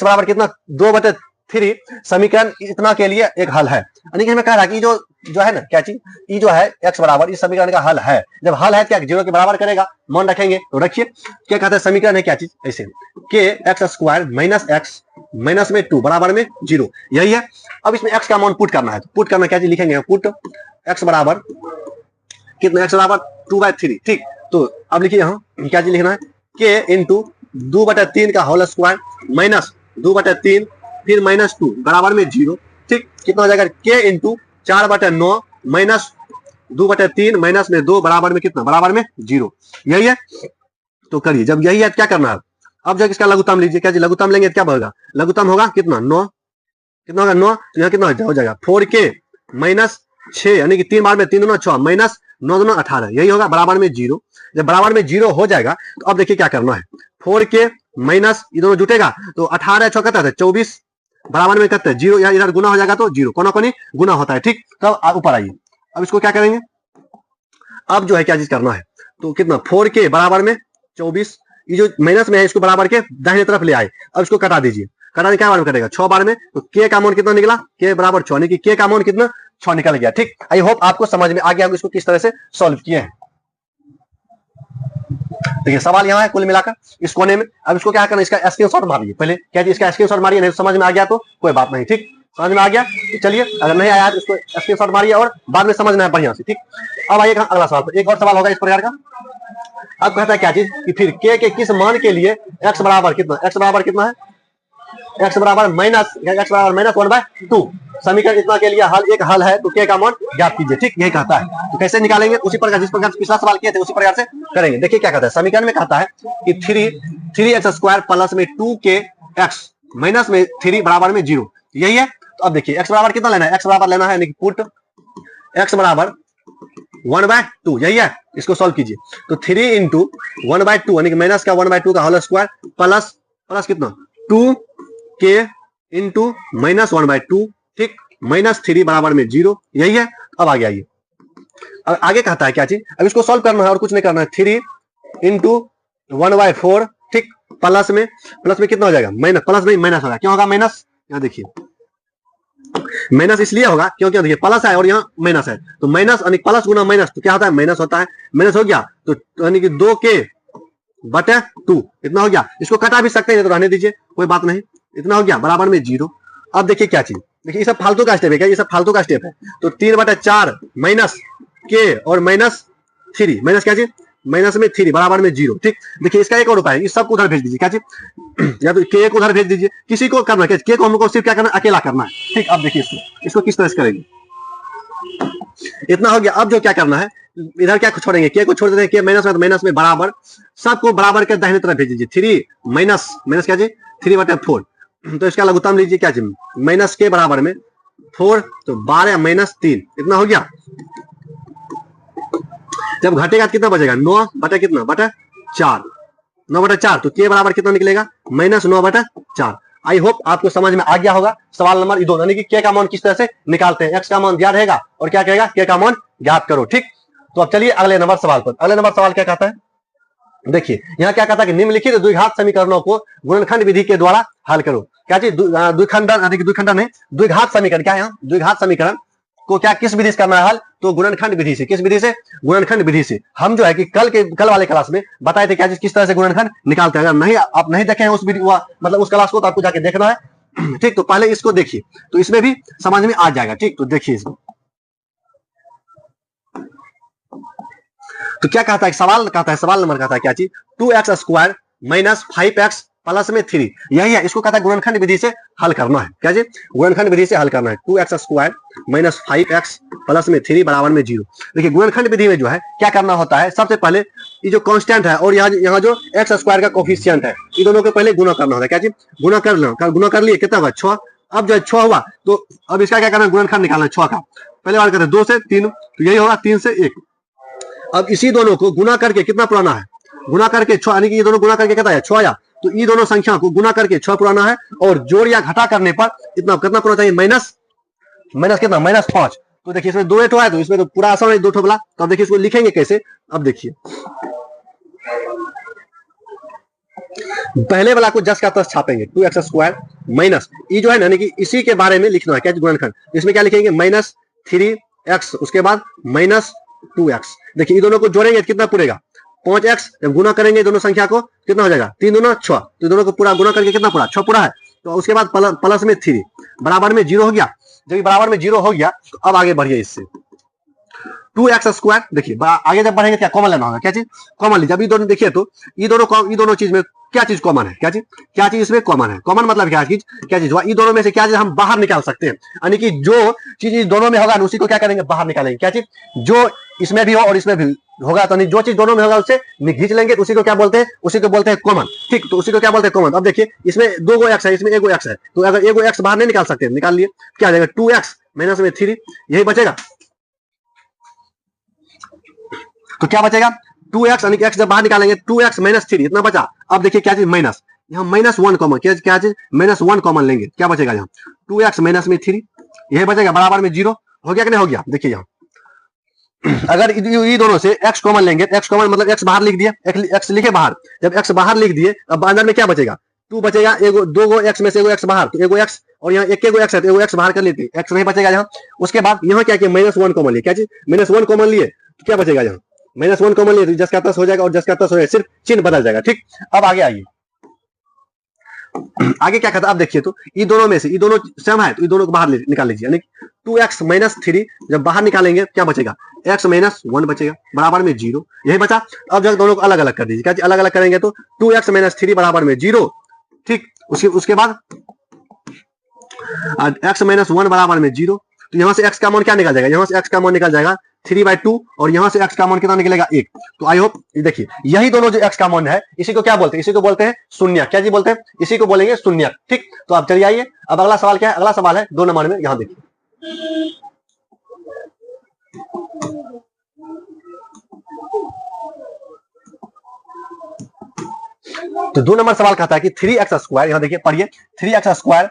बराबर कितना 2/3 समीकरण इतना के लिए एक हल है। यानी कि हमें कह रहा है कि जो है ना क्या चीज, ये जो है x बराबर इस समीकरण का हल है। जब हल है क्या 0 के बराबर करेगा, मान रखेंगे तो रखिए। क्या कहते हैं समीकरण है क्या चीज, ऐसे के x² -x माइनस में 2 बराबर में 0, यही है। अब इसमें x का मान पुट करना है, तो पुट करना क्या चीज लिखेंगे, पुट x बराबर कितना, x बराबर 2/3। ठीक, तो अब लिखिए यहाँ क्या चीज लिखना है, के इंटू 2/3 का होल स्क्वायर माइनस 2/3 फिर -2 बराबर में 0। ठीक, कितना हो जाएगा, के इंटू 4/9 माइनस 2/3 माइनस में 2 बराबर में कितना, बराबर में 0, यही है। तो करिए, जब यही है क्या करना है, अब जब इसका लघुत्तम लीजिए, क्या लघुत्तम लेंगे क्या होगा, लघुत्तम होगा कितना 9, कितना होगा 9, तो यहाँ कितना हो जाएगा 4k -6, यानी कि 3 बार में 3 दूना 6 माइनस 9 दूना 18, यही होगा बराबर में 0। जब बराबर में 0 हो जाएगा तो अब देखिए क्या करना है, 4k माइनस ये दोनों जुटेगा तो 18 6 कहता है 24 बराबर में कहते हैं 0, या इधर गुना हो जाएगा तो 0, कोना कोनी गुना होता है। ठीक, तब ऊपर आइए, अब इसको क्या करेंगे, अब जो है क्या चीज करना है, तो कितना 4k बराबर में 24, ये जो माइनस में है इसको बराबर के दाहिने तरफ ले आए। अब इसको कटा दीजिए, कटाने क्या बार में कटेगा 6 बार में, तो k का मान कितना निकला, k बराबर 6, यानी कि k का मान कितना 6 निकल गया। ठीक, आई होप आपको समझ में आ गया इसको किस तरह से सॉल्व किए हैं। देखिए सवाल यहाँ है कुल मिलाकर इस कोने में। अब इसको क्या करना, इसका स्क्रीनशॉट मारिए पहले, क्या इसका स्क्रीनशॉट मारिए, नहीं समझ में आ गया तो कोई बात नहीं। ठीक, समझ में आ गया तो चलिए, अगर नहीं आया तो इसको स्क्रीनशॉट मारिए और बाद में समझना है बढ़िया से। ठीक, अब आइए अगला सवाल पर, एक और सवाल होगा इस प्रकार का। अब कहता है क्या चीज कि फिर के किस मान के लिए x बराबर कितना, x बराबर कितना है, x बराबर -1/2 समीकरण इतना के लिए हल एक हल है, तो k का मान ज्ञात कीजिए। ठीक, यही कहता है। तो कैसे निकालेंगे, उसी प्रकार जिस प्रकार पिछला सवाल किए थे उसी प्रकार से करेंगे। देखिए क्या कहता है, समीकरण में कहता है कि 3x² प्लस में 2kx माइनस में 3 बराबर में 0, यही है। तो अब देखिए x बराबर कितना लेना है, x बराबर लेना है पुट x बराबर 1/2, यही है। इसको सॉल्व कीजिए, तो 3 इंटू 1/2 यानी कि माइनस का 1/2 का होल स्क्वायर प्लस कितना 2k इंटू माइनस 1/2। ठीक, -3 बराबर में 0, यही है। अब आगे आइए, अब आगे कहता है क्या चीज, अब इसको सॉल्व करना है और कुछ नहीं करना है, 3 इंटू 1/4। ठीक, प्लस में कितना हो जाएगा, माइनस, प्लस नहीं माइनस होगा, क्यों होगा माइनस, यहाँ देखिए माइनस इसलिए होगा क्योंकि देखिए प्लस है और यहाँ माइनस है, तो माइनस यानी प्लस गुना माइनस तो क्या होता है, माइनस होता है। माइनस हो गया तो यानी कि 2k/2 इतना हो गया। इसको कटा भी सकते हैं तो रहने दीजिए, कोई बात नहीं, इतना हो गया बराबर में 0। अब देखिए क्या चीज, देखिए ये सब फालतू का स्टेप है, क्या ये सब फालतू का स्टेप है। तो 3/4 माइनस k और -3 माइनस क्या चीज माइनस में 3 बराबर में 0। ठीक, देखिए इसका एक और उपाय है, इस सबको उधर भेज दीजिए, क्या चीज या तो k को उधर भेज दीजिए, किसी को करना है, k को हमको सिर्फ क्या करना है, अकेला करना है। ठीक, अब देखिए इसको किस तरह से करेंगे, इतना हो गया। अब जो क्या करना है, इधर क्या छोड़ेंगे, k को छोड़ देते हैं, k माइनस में तो माइनस में बराबर, सबको बराबर के दाहिने तरफ भेज दीजिए। 3 माइनस क्या चीज 3/4, तो इसका लघुत्तम लीजिए, क्या चीज माइनस के बराबर में 4, तो 12 - 3 इतना हो गया। जब घटेगा तो कितना बचेगा 9 बटा कितना बटा 4, 9 बटा 4, तो के बराबर कितना निकलेगा -9 बटा 4। आई होप आपको समझ में आ गया होगा। सवाल नंबर 2 यानी कि के का मान किस तरह से निकालते हैं, एक्स का मान दिया रहेगा और क्या कहेगा के का मान ज्ञात करो। ठीक, तो अब चलिए अगले नंबर सवाल पर। अगले नंबर सवाल क्या कहता है, देखिए यहाँ क्या कहता है कि निम्नलिखित द्विघात समीकरणों को गुणनखंड विधि के द्वारा हल करो। क्या चीज द्विखंडन है, द्विघात समीकरण क्या है, यहाँ द्विघात समीकरण को क्या किस विधि से करना है हल, तो गुणनखंड विधि से। किस विधि से, गुणनखंड विधि से। हम जो है कि कल वाले क्लास में बताए थे क्या चीज किस तरह से गुणनखंड निकालते हैं। अगर नहीं आप नहीं देखे हैं उस वीडियो मतलब उस क्लास को, तो आपको जाके देखना है। ठीक, तो पहले इसको देखिए तो इसमें भी समझ में आ जाएगा। ठीक, तो देखिए इसको तो क्या कहता है, सवाल कहता है, सवाल नंबर कहता है क्या चीज 2x square minus 5x plus में 3, यही है, इसको कहता है गुणनखंड विधि से हल करना है। क्या जी, गुणनखंड विधि से हल करना है। 2x square minus 5x plus में 3 बराबर में 0। देखिए गुणनखंड विधि में जो है क्या करना होता है, सबसे पहले ये जो कांस्टेंट है और यहाँ जो x स्क्वायर का कोफिशिएंट है, इन दोनों को पहले गुणा करना होता है। क्या जी, गुणा कर लो, गुणा कर लिए कितना हुआ 6। अब जो 6 हुआ तो अब इसका क्या करना है, गुणनखंड निकालना है 6 का। पहले बार करते 2 से 3, तो यही होगा 3 से 1। अब इसी दोनों को गुना करके कितना पुराना है, गुना करके 6, यानी कि ये दोनों गुना करके कितना है 6 आया, तो ये दोनों संख्या को गुना करके 6 पुराना है और जोड़ या घटा करने पर इतना कितना पुराना चाहिए माइनस कितना -5। तो देखिए इसमें 2 है तो इसमें तो पूरा आसान है 2 ठो वाला। तो अब देखिए इसको लिखेंगे कैसे, अब देखिए पहले वाला को जस का तस छापेंगे 2x स्क्वायर माइनस ये जो है यानी कि इसी के बारे में लिखना है क्या गुणनखंड। इसमें क्या लिखेंगे -3x, उसके बाद -2x। देखिए ये दोनों को जोड़ेंगे कितना पूरेगा 5x। जब गुना करेंगे दोनों संख्या को कितना हो जाएगा 3 दूना 6, तो दोनों को पूरा गुना करके कितना पूरा 6 पूरा है। तो उसके बाद प्लस में 3 बराबर में 0 हो गया। जब ये बराबर में 0 हो गया तो अब आगे बढ़िए इससे 2x स्क्वायर। देखिए आगे जब बढ़ेंगे क्या कॉमन लेना होगा, क्या चीज कॉमन लीजिए। अब ये दोनों देखिए तो ये दोनों चीज में क्या चीज कॉमन है, क्या चीज इसमें कॉमन है। कॉमन मतलब क्या चीज ये दोनों में से क्या चीज हम बाहर निकाल सकते हैं, यानी कि जो चीज दोनों में होगा उसी को क्या करेंगे बाहर निकालेंगे। क्या चीज जो इसमें भी हो और इसमें भी होगा, तो जो चीज दोनों में होगा उससे खींच लेंगे, तो उसी को क्या बोलते हैं, उसी को बोलते हैं कॉमन। ठीक, तो उसी को क्या बोलते हैं कॉमन। अब देखिए इसमें 2 गो x है, इसमें 1 गो x है, तो अगर 1 गो x बाहर नहीं निकाल सकते, निकाल लिए क्या आ जाएगा 2x माइनस में 3, यही बचेगा। तो क्या बचेगा 2x, यानी कि x जब बाहर निकालेंगे 2x माइनस 3 इतना बचा। अब देखिए क्या चीज माइनस, यहाँ -1 कॉमन, क्या चीज -1 कॉमन लेंगे, क्या बचेगा यहाँ 2x माइनस में 3, यही बचेगा बराबर में 0। हो गया कि नहीं हो गया। देखिए यहाँ अगर ये दोनों से x कॉमन लेंगे, x कॉमन मतलब x बाहर लिख दिए, x लिखे बाहर। जब x बाहर लिख दिए अब अंदर में क्या बचेगा 2 बचेगा, 2 गो x में से 1 गो x बाहर, तो 1 गो x और यहाँ 1 गो x है तो 1 गो x बाहर कर लेते, x नहीं बचेगा यहाँ। उसके बाद यहाँ क्या किया -1 कॉमन लिए, क्या चीज -1 कॉमन लिए तो क्या बचेगा यहाँ -1 कॉमन लिए, तो जस का तस हो जाएगा और जस का तस हो जाएगा, सिर्फ चिन्ह बदल जाएगा। ठीक, अब आगे आइए, आगे क्या कहता है, अब देखिए तो ये दोनों में से ये दोनों सेम है तो ये दोनों को बाहर निकाल लीजिए, यानी 2x माइनस 3 जब बाहर निकालेंगे क्या बचेगा x माइनस 1 बचेगा बराबर में 0, यही बचा। अब जब दोनों को अलग अलग कर दीजिए, क्या अलग अलग करेंगे तो 2x माइनस 3 बराबर में 0। ठीक, उसके बाद x माइनस 1 बराबर में 0, तो यहाँ से x का मान क्या निकल जाएगा, यहाँ से x का मान निकल जाएगा 3/2 और यहाँ से x का मान कितना निकलेगा 1। तो आई होप देखिए यही दोनों जो x का मान है इसी को क्या बोलते हैं, इसी को बोलते हैं शून्य। क्या जी बोलते हैं, इसी को बोलेंगे शून्य। ठीक, तो आप चलिए आइए, अब अगला सवाल क्या है, अगला सवाल है 2 नंबर में, यहाँ देखिए तो 2 नंबर सवाल कहता है कि 3x स्क्वायर, यहाँ देखिए पढ़िए 3x स्क्वायर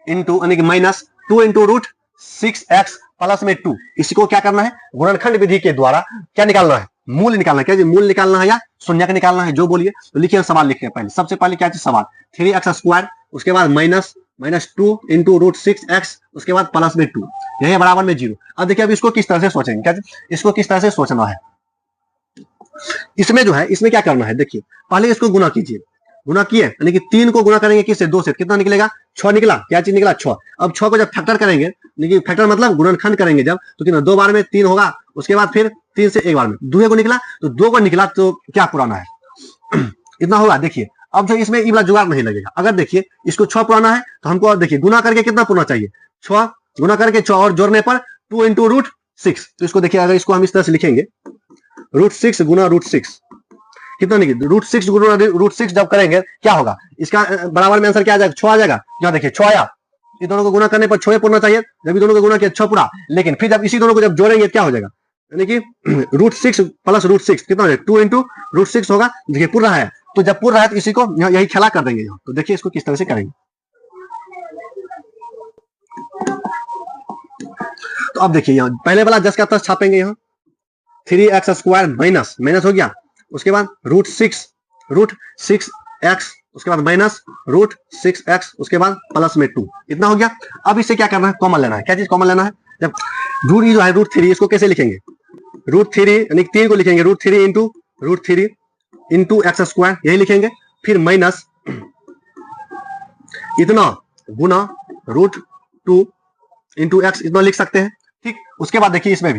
इंटू यानी कि minus 2 into root 6x plus में 2, इसी को क्या करना है गुणनखंड विधि के द्वारा क्या निकालना है, मूल निकालना है। क्या जी मूल निकालना है या शून्य का निकालना है, जो बोलिए। तो लिखिए सवाल लिखिए पहले, सबसे पहले क्या चीज सवाल 3x स्क्वायर, उसके बाद माइनस 2 इंटू रूट 6x, उसके बाद प्लस में 2, यही बराबर में 0। अब देखिए अब इसको किस तरह से सोचेंगे, क्या इसको किस तरह से सोचना है। इसमें जो है इसमें क्या करना है, देखिए पहले इसको गुना कीजिए, गुना किए यानी कि 3 को गुना करेंगे किससे 2 से, कितना निकलेगा 6 निकला। क्या चीज निकला 6। अब 6 को जब फैक्टर करेंगे, लेकिन फैक्टर मतलब गुणनखंड करेंगे जब, तो कितना 2 बार में 3 होगा, उसके बाद फिर 3 से 1 बार में 2 को निकला, तो 2 को निकला तो क्या पुराना है इतना होगा। देखिए अब जो इसमें ये वाला जुगाड़ नहीं लगेगा, अगर देखिए इसको 6 पुराना है तो हमको देखिए गुना करके कितना पुराना चाहिए 6, गुना करके 6 और जोड़ने पर 2 इंटू रूट 6। तो इसको देखिए अगर इसको हम इस तरह से लिखेंगे √6 गुना √6 कितना निकले √6 गुना √6 जब करेंगे क्या होगा, इसका बराबर में आंसर क्या आ जाएगा 6 आ जाएगा। यहाँ देखिए 6 आया, ये दोनों को गुना करने पर 6 पूरा चाहिए, जब ये दोनों को गुना किया 6 पूरा, लेकिन फिर जब इसी दोनों को जब जोड़ेंगे क्या हो जाएगा यानी कि √6 प्लस √6 कितना हो जाएगा, 2 इंटू √6 होगा। देखिए पूरा है, तो जब पूरा है तो इसी को यही खेला कर देंगे यहाँ। तो देखिए इसको किस तरह से करेंगे। तो अब देखिए यहाँ पहले वाला 10 का 10 छापेंगे, यहाँ 3x² माइनस माइनस हो गया, उसके बाद √6x, उसके बाद माइनस √6x, उसके बाद प्लस में 2, इतना हो गया। अब इससे क्या करना है, कॉमन लेना है। क्या चीज कॉमन लेना है, जब रूट जो है √3, इसको कैसे लिखेंगे, √3 यानी 3 को लिखेंगे √3 इंटू x², यही लिखेंगे। फिर माइनस इतना गुना √2 इंटू x, इतना लिख सकते हैं, ठीक। उसके बाद देखिए इसमें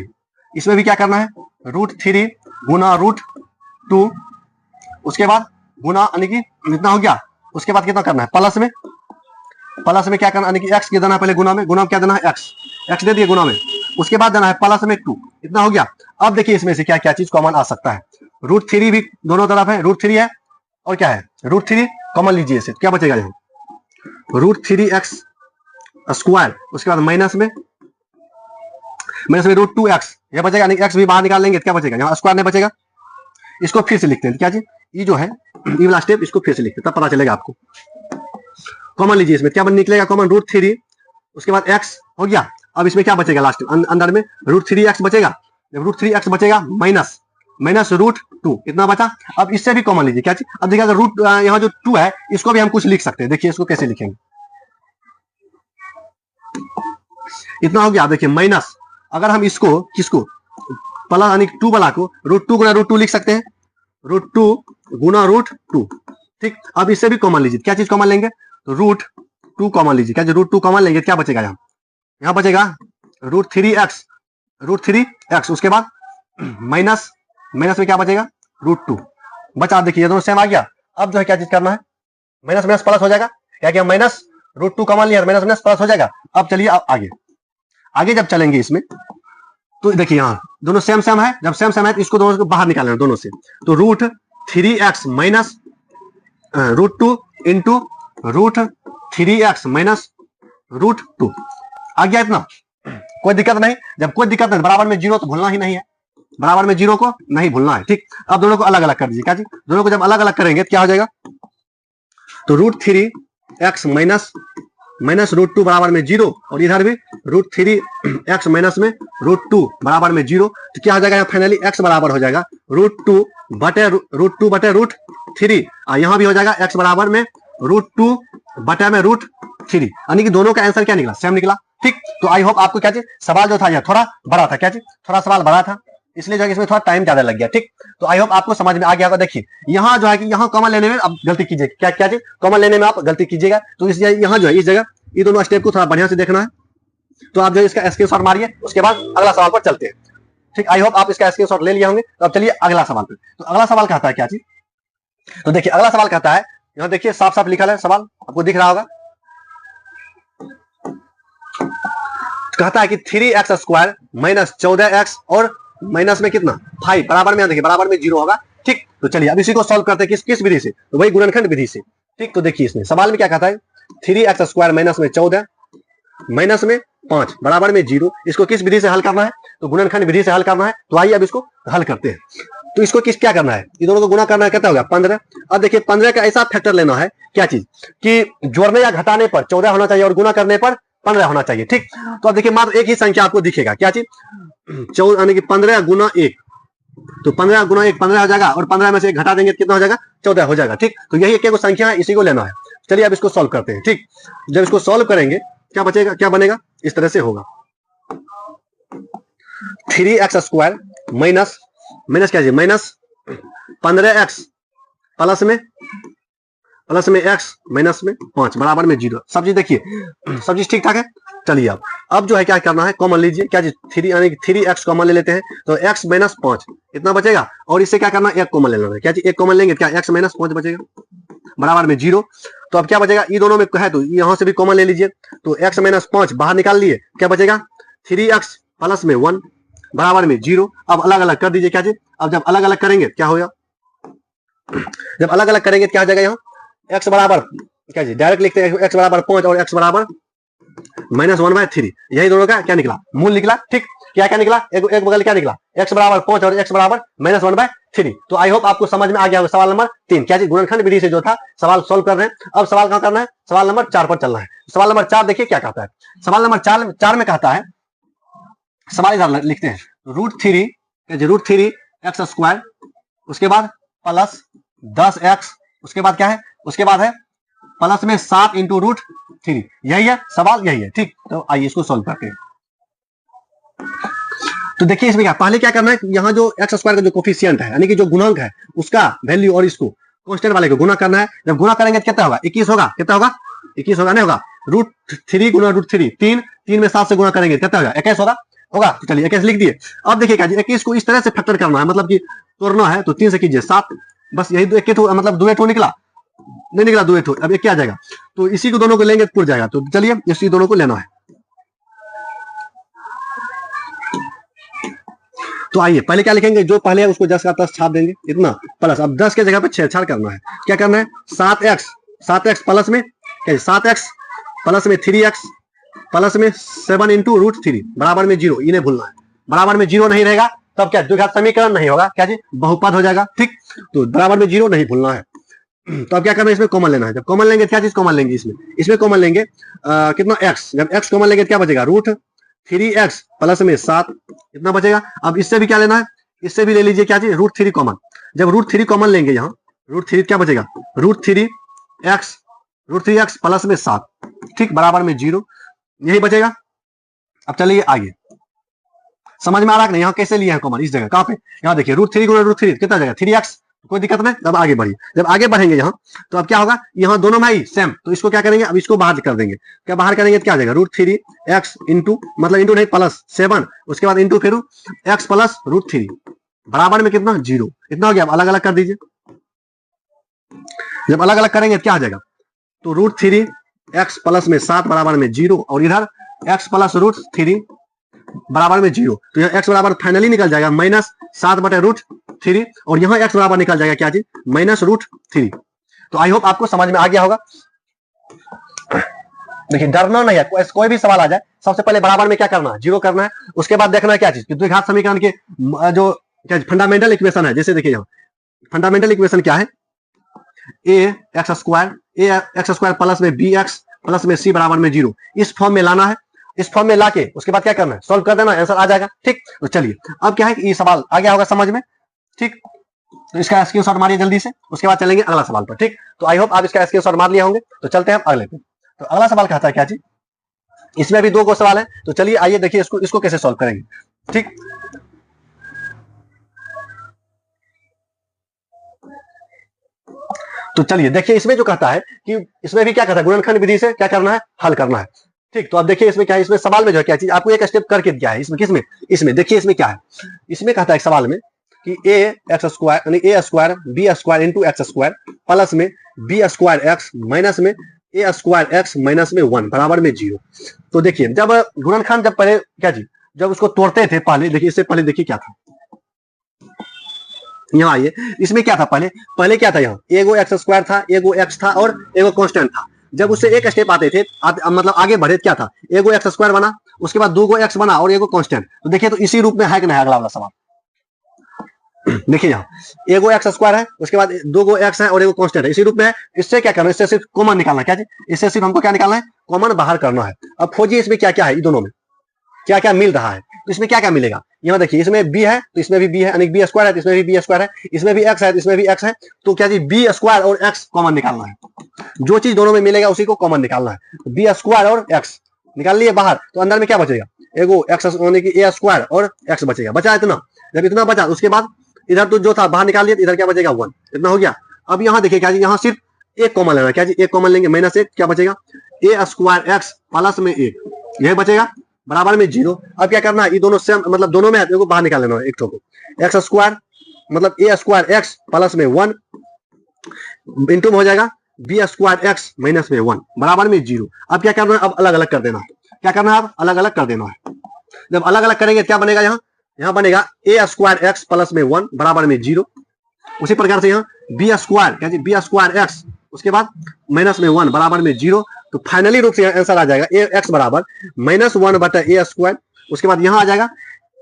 भी क्या करना है, √3 गुना √2, उसके बाद गुना यानी कि इतना हो गया। उसके बाद कितना करना है, प्लस में क्या करना है, यानी कि x के देना है पहले, गुना में क्या देना है, x दे दिए गुना में, उसके बाद देना है प्लस में 2, इतना हो गया। अब देखिए इसमें से क्या क्या चीज कॉमन आ सकता है, √3 भी दोनों तरफ है, √3 है और क्या है, √3 कॉमन लीजिए इसे, क्या बचेगा यहाँ, √3x², उसके बाद माइनस में √2x, यह बचेगा, यानी x भी बाहर निकाल लेंगे, क्या बचेगा, यहाँ स्क्वायर नहीं बचेगा। इसको फिर से लिखते हैं, क्या जी, ये जो है ये वाला स्टेप, इसको फिर से लिखते हैं, तब पता चलेगा आपको। कॉमन लीजिए, इसमें क्या निकलेगा कॉमन, √3, उसके बाद x हो गया। अब इसमें क्या बचेगा, लास्ट अंदर में √3x बचेगा, जब √3x बचेगा माइनस √2, इतना बचा। अब इससे भी कॉमन लीजिए, क्या चीज, अब देखिए अगर यहाँ जो 2 है, इसको भी हम कुछ लिख सकते हैं। देखिए इसको कैसे लिखेंगे, इतना हो गया। देखिए माइनस, अगर हम इसको किसको प्लस यानी 2 वाला को √2 गुना √2 लिख सकते हैं, √2 गुना √2, ठीक। अब इससे भी कॉमन लीजिए, क्या चीज कॉमन लेंगे, तो √2 कॉमन लीजिए, क्या √2 कॉमन लेंगे, क्या बचेगा, यहाँ बचेगा √3x, उसके बाद माइनस में क्या बचेगा, √2 बचा। देखिए ये दोनों सेम आ गया। अब जो है क्या चीज करना है, माइनस माइनस प्लस हो जाएगा, क्या किया, माइनस √2 कॉमन लिया, माइनस माइनस प्लस हो जाएगा। अब चलिए आगे जब चलेंगे इसमें, तो देखिए यहाँ दोनों सेम है, जब सेम है तो इसको दोनों को बाहर निकालना दोनों से, तो √3x minus √2 into √3x minus √2 आ गया। इतना कोई दिक्कत नहीं, जब कोई दिक्कत नहीं, बराबर में 0 तो भूलना ही नहीं है, बराबर में 0 को नहीं भूलना है, ठीक। अब दोनों को अलग अलग कर दीजिए, क्या जी, दोनों को जब अलग अलग करेंगे तो क्या हो जाएगा, तो √3x माइनस √2 बराबर में 0, और इधर भी √3x माइनस में √2 बराबर में 0, तो क्या हो जाएगा, फाइनली x बराबर हो जाएगा √2 बटे √3, और यहाँ भी हो जाएगा x बराबर में √2 बटे में √3, यानी कि दोनों का आंसर क्या निकला, सेम निकला, ठीक। तो आई होप आपको क्या चीज, सवाल जो था यह थोड़ा बड़ा था, क्या चीज, थोड़ा सवाल बड़ा था, इसलिए जो है इसमें थोड़ा टाइम ज्यादा लग गया, ठीक। तो आई होप आपको समझ में आ गया होगा। देखिए यहाँ जो है कि यहाँ कॉमन लेने में आप गलती कीजिएगा, क्या चीज, कॉमन लेने में आप गलती कीजिएगा, तो इस यहाँ जो है इस जगह ये दोनों स्टेप को थोड़ा बढ़िया से देखना है। तो आप जो है इसका स्क्रीनशॉट मारिए, उसके बाद अगला सवाल पर चलते हैं, ठीक। आई होप आप इसका स्क्रीनशॉट ले लिए होंगे। तो अब चलिए अगला सवाल पे। तो अगला सवाल कहता है क्या चीज, तो देखिए अगला सवाल कहता है, यहाँ देखिए साफ साफ लिखा है सवाल, आपको दिख रहा होगा, कहता है कि 3x² माइनस 14x और माइनस में कितना 5 बराबर में, देखिए बराबर में 0 होगा, ठीक। तो चलिए अब इसी को सॉल्व करते हैं, किस विधि से, तो वही गुणनखंड विधि से, ठीक। तो देखिए इसमें सवाल में क्या कहता है, 3x² माइनस में 14 माइनस में 5 बराबर में 0, इसको किस विधि से हल करना है, तो गुणनखंड विधि से हल करना है। तो आइए अब इसको हल करते हैं। तो इसको क्या करना है, ये दोनों को गुणा करना है, कितना होगा 15। अब देखिए 15 का ऐसा फैक्टर लेना है, क्या चीज, कि जोड़ने या घटाने पर 14 होना चाहिए और गुणा करने पर 15 होना चाहिए, ठीक। तो अब देखिए मात्र एक ही संख्या आपको दिखेगा, क्या चीज, 14 यानी कि 15 गुना 1, तो 15 गुना 1 15 हो जाएगा, और 15 में से 1 घटा देंगे तो कितना हो जाएगा, 14 हो जाएगा, ठीक। तो यही एक संख्या है, इसी को लेना है। चलिए अब इसको सॉल्व करते हैं, ठीक। जब इसको सॉल्व करेंगे क्या बचेगा, क्या बनेगा, इस तरह से होगा, 3x² माइनस क्या है, माइनस 15x प्लस में x माइनस में 5 बराबर में 0। सब चीज देखिए, सब चीज ठीक ठाक है। चलिए अब जो है क्या करना है, कॉमन लीजिए, क्या चीज 3 यानी कि 3x कॉमन ले लेते हैं, तो x माइनस 5 इतना बचेगा, और इससे क्या करना है, 1 कॉमन ले लेना है, क्या चीज 1 कॉमन लेंगे, क्या x माइनस 5 बचेगा बराबर में 0। तो अब क्या बचेगा, ये दोनों में है तो यहां से भी कॉमन ले लीजिए, तो x माइनस 5 बाहर निकाल लिए, क्या बचेगा 3x प्लस में 1 बराबर में 0। अब अलग अलग कर दीजिए, क्या चीज, अब जब अलग अलग करेंगे क्या होगा, जब अलग अलग करेंगे क्या हो जाएगा, यहाँ x बराबर क्या चीज, डायरेक्ट लिखते हैं x बराबर 5 और x बराबर -1/3, यही दोनों का क्या निकला, मूल निकला, ठीक। क्या क्या निकला, एक बगल क्या निकला, x बराबर 5 और x बराबर -1/3। तो आई होप आपको समझ में आ गया होगा सवाल नंबर 3। क्या जी, गुणनखंड विधि से जो था सवाल सोल्व कर रहे हैं। अब सवाल कहां करना है, सवाल नंबर 4 पर चलना है। सवाल नंबर 4 देखिए क्या कहता है। सवाल नंबर 4 में कहता है, सवाल इधर लिखते हैं, √3 x स्क्वायर, उसके बाद प्लस 10x, उसके बाद क्या है, उसके बाद है प्लस में 7 इंटू √3। यही है सवाल, यही है। ठीक, तो आइए इसको सॉल्व करते हैं। तो देखिए इसमें क्या, पहले क्या करना है, यहाँ जो एक्स स्क्वायर का जो कोफिशिएंट है यानी कि जो गुणांक है उसका वैल्यू और इसको कांस्टेंट वाले को गुना करना है। जब गुना करेंगे तो कितना होगा, 21 होगा। कितना होगा, 21 होगा, नहीं होगा, √3 गुना √3, 3 में 7 से गुना करेंगे कितना होगा, 21 होगा। होगा तो चलिए 21 लिख दिए। अब देखिए क्या जी, 21 को इस तरह से फैक्टर करना है, मतलब कि तोड़ना है, तो 3 से कीजिए 7, बस यही दो, एक मतलब 2 निकला, नहीं निकला 2, अब एक क्या आ जाएगा, तो इसी को दोनों को लेंगे तो पुर जाएगा। तो चलिए इसी दोनों को लेना है। तो आइए पहले क्या लिखेंगे, जो पहले है उसको 10 का 10 छाप देंगे, इतना प्लस, अब 10 के जगह पे छेड़छाड़ करना है। क्या करना है, 7x प्लस में 7x प्लस में 3x प्लस में 7 इंटू √3 बराबर में 0। इन्हें भूलना है, बराबर में 0 नहीं रहेगा तब क्या द्विघात समीकरण नहीं होगा, क्या जी, बहुपद हो जाएगा। ठीक, तो बराबर में 0 नहीं भूलना है। तो अब क्या करना है, इसमें कॉमन लेना है। जब कॉमन लेंगे क्या चीज कॉमन लेंगे, इसमें कॉमन लेंगे कितना x, जब x कॉमन लेंगे क्या बचेगा, √3x प्लस में 7, इतना बचेगा। अब इससे भी क्या लेना है, इससे भी ले लीजिए क्या चीज, √3 कॉमन। जब √3 कॉमन लेंगे, यहाँ √3 क्या बचेगा, √3x प्लस में 7, ठीक, बराबर में 0, यही बचेगा। अब चलिए आगे, समझ में आ रहा है कि नहीं, यहाँ कैसे लिया है कॉमन, इस जगह कहाँ पे, यहाँ देखिए √3 गुना √3 कितना जाएगा, 3x, कोई दिक्कत नहीं। अब आगे बढ़िए, जब आगे बढ़ेंगे यहाँ तो अब क्या होगा, यहाँ दोनों में ही सेम, तो इसको क्या करेंगे, अब इसको बाहर कर देंगे। क्या बाहर करेंगे तो क्या आ जाएगा, √3x इंटू, मतलब इंटू नहीं प्लस 7, उसके बाद इंटू फिर x प्लस √3 बराबर में कितना, 0। इतना हो गया। अब अलग अलग कर दीजिए। जब अलग अलग करेंगे क्या आ जाएगा, तो √3x प्लस में 7 बराबर में 0, और इधर x प्लस √3 बराबर में 0। तो यहाँ x बराबर फाइनली निकल जाएगा -7/√3, और यहाँ x बराबर निकल जाएगा क्या चीज, -√3। तो आई होप आपको समझ में आ गया होगा। देखिए डरना नहीं है, कोई भी सवाल आ जाए सबसे पहले बराबर में क्या करना है, 0 करना है। उसके बाद देखना है क्या चीज, द्विघात समीकरण के जो फंडामेंटल इक्वेशन है, जैसे देखिए यहाँ फंडामेंटल इक्वेशन क्या है, ax स्क्वायर प्लस में bx प्लस में c बराबर में 0, इस फॉर्म में लाना है। इस फॉर्म में लाके उसके बाद क्या करना है, सॉल्व कर देना, आंसर आ जाएगा। ठीक, तो चलिए अब क्या है कि ये सवाल आ गया होगा समझ में। ठीक, तो इसका स्क्रीनशॉट मारिए जल्दी से, उसके बाद चलेंगे अगला सवाल पर। ठीक, तो आई होप आप इसका स्क्रीनशॉट मार लिए होंगे। तो चलते हैं अगले पे। तो अगला सवाल कहता है क्या जी, इसमें भी 2 सवाल है, तो चलिए आइए देखिए इसको कैसे सॉल्व करेंगे। ठीक, तो चलिए देखिए इसमें जो कहता है कि इसमें भी क्या कहता है, गुणनखंड विधि से क्या करना है, हल करना है। ठीक, तो अब देखिए इसमें क्या है, इसमें सवाल में जो है क्या चीज आपको एक स्टेप करके दिया है। इसमें किसमें, इसमें देखिए इसमें क्या है, इसमें कहता है सवाल में कि a स्क्वायर यानी a square b square into x square plus में b स्क्वायर x माइनस में a स्क्वायर x माइनस में 1 बराबर में 0। तो देखिए जब गुणनखंड जब पहले क्या जी, जब उसको तोड़ते थे पहले, देखिए इससे पहले देखिए क्या था, यहाँ आइए, इसमें क्या था, पहले क्या था, यहाँ एगो x स्क्वायर था, एगो x था और एगो कांस्टेंट था। जब उससे एक स्टेप आते थे मतलब आगे बढ़े क्या था, एगो x स्क्वायर बना, उसके बाद 2 x बना और एगो कांस्टेंट। तो देखिए तो इसी रूप में है कि नहीं अगला वाला सवाल। देखिए यहाँ एगो x स्क्वायर है, उसके बाद 2 x है और एगो कांस्टेंट है, इसी रूप में है। इससे क्या करना है, इससे सिर्फ कॉमन निकालना है। क्या जी, इससे सिर्फ हमको क्या निकालना है, कॉमन बाहर करना है। अब खोजिए इसमें क्या क्या है, दोनों में क्या क्या मिल रहा है। तो इसमें क्या क्या मिलेगा, यहाँ देखिए इसमें b है तो इसमें भी b है, यानी b स्क्वायर है तो इसमें भी b स्क्वायर है, इसमें भी x है तो इसमें भी x है। तो क्या जी, b स्क्वायर और x कॉमन निकालना है। जो चीज दोनों में मिलेगा उसी को कॉमन निकालना है। b स्क्वायर और x निकाल लिए बाहर, तो अंदर में क्या बचेगा, एगो x यानी कि a स्क्वायर और x बचेगा। बचा इतना, जब इतना बचा उसके बाद इधर तो जो था बाहर निकाल लिया, इधर क्या बचेगा 1, इतना हो गया। अब यहाँ देखिए क्या जी, यहाँ सिर्फ एक कॉमन लेना है। क्या जी, एक कॉमन लेंगे, -1 क्या बचेगा, a स्क्वायर x प्लस में 1, यही बचेगा बराबर में 0। अब क्या करना है, ये दोनों सेम मतलब दोनों में है तो बाहर निकाल लेना है एक को, x स्क्वायर मतलब a स्क्वायर x प्लस में 1 इंटू में हो जाएगा b स्क्वायर x माइनस में 1 बराबर में 0। अब क्या करना है, अब अलग अलग कर देना है। क्या करना है, अब अलग अलग कर देना है। जब अलग अलग करेंगे क्या बनेगा, यहाँ बनेगा a स्क्वायर x प्लस में 1 बराबर में 0। उसी प्रकार से यहाँ b स्क्वायर, क्या जी, b स्क्वायर x उसके बाद माइनस में 1 बराबर में 0। तो फाइनली रूप से आंसर आ जाएगा x बराबर -1 बटा a स्क्वायर। उसके बाद यहाँ आ जाएगा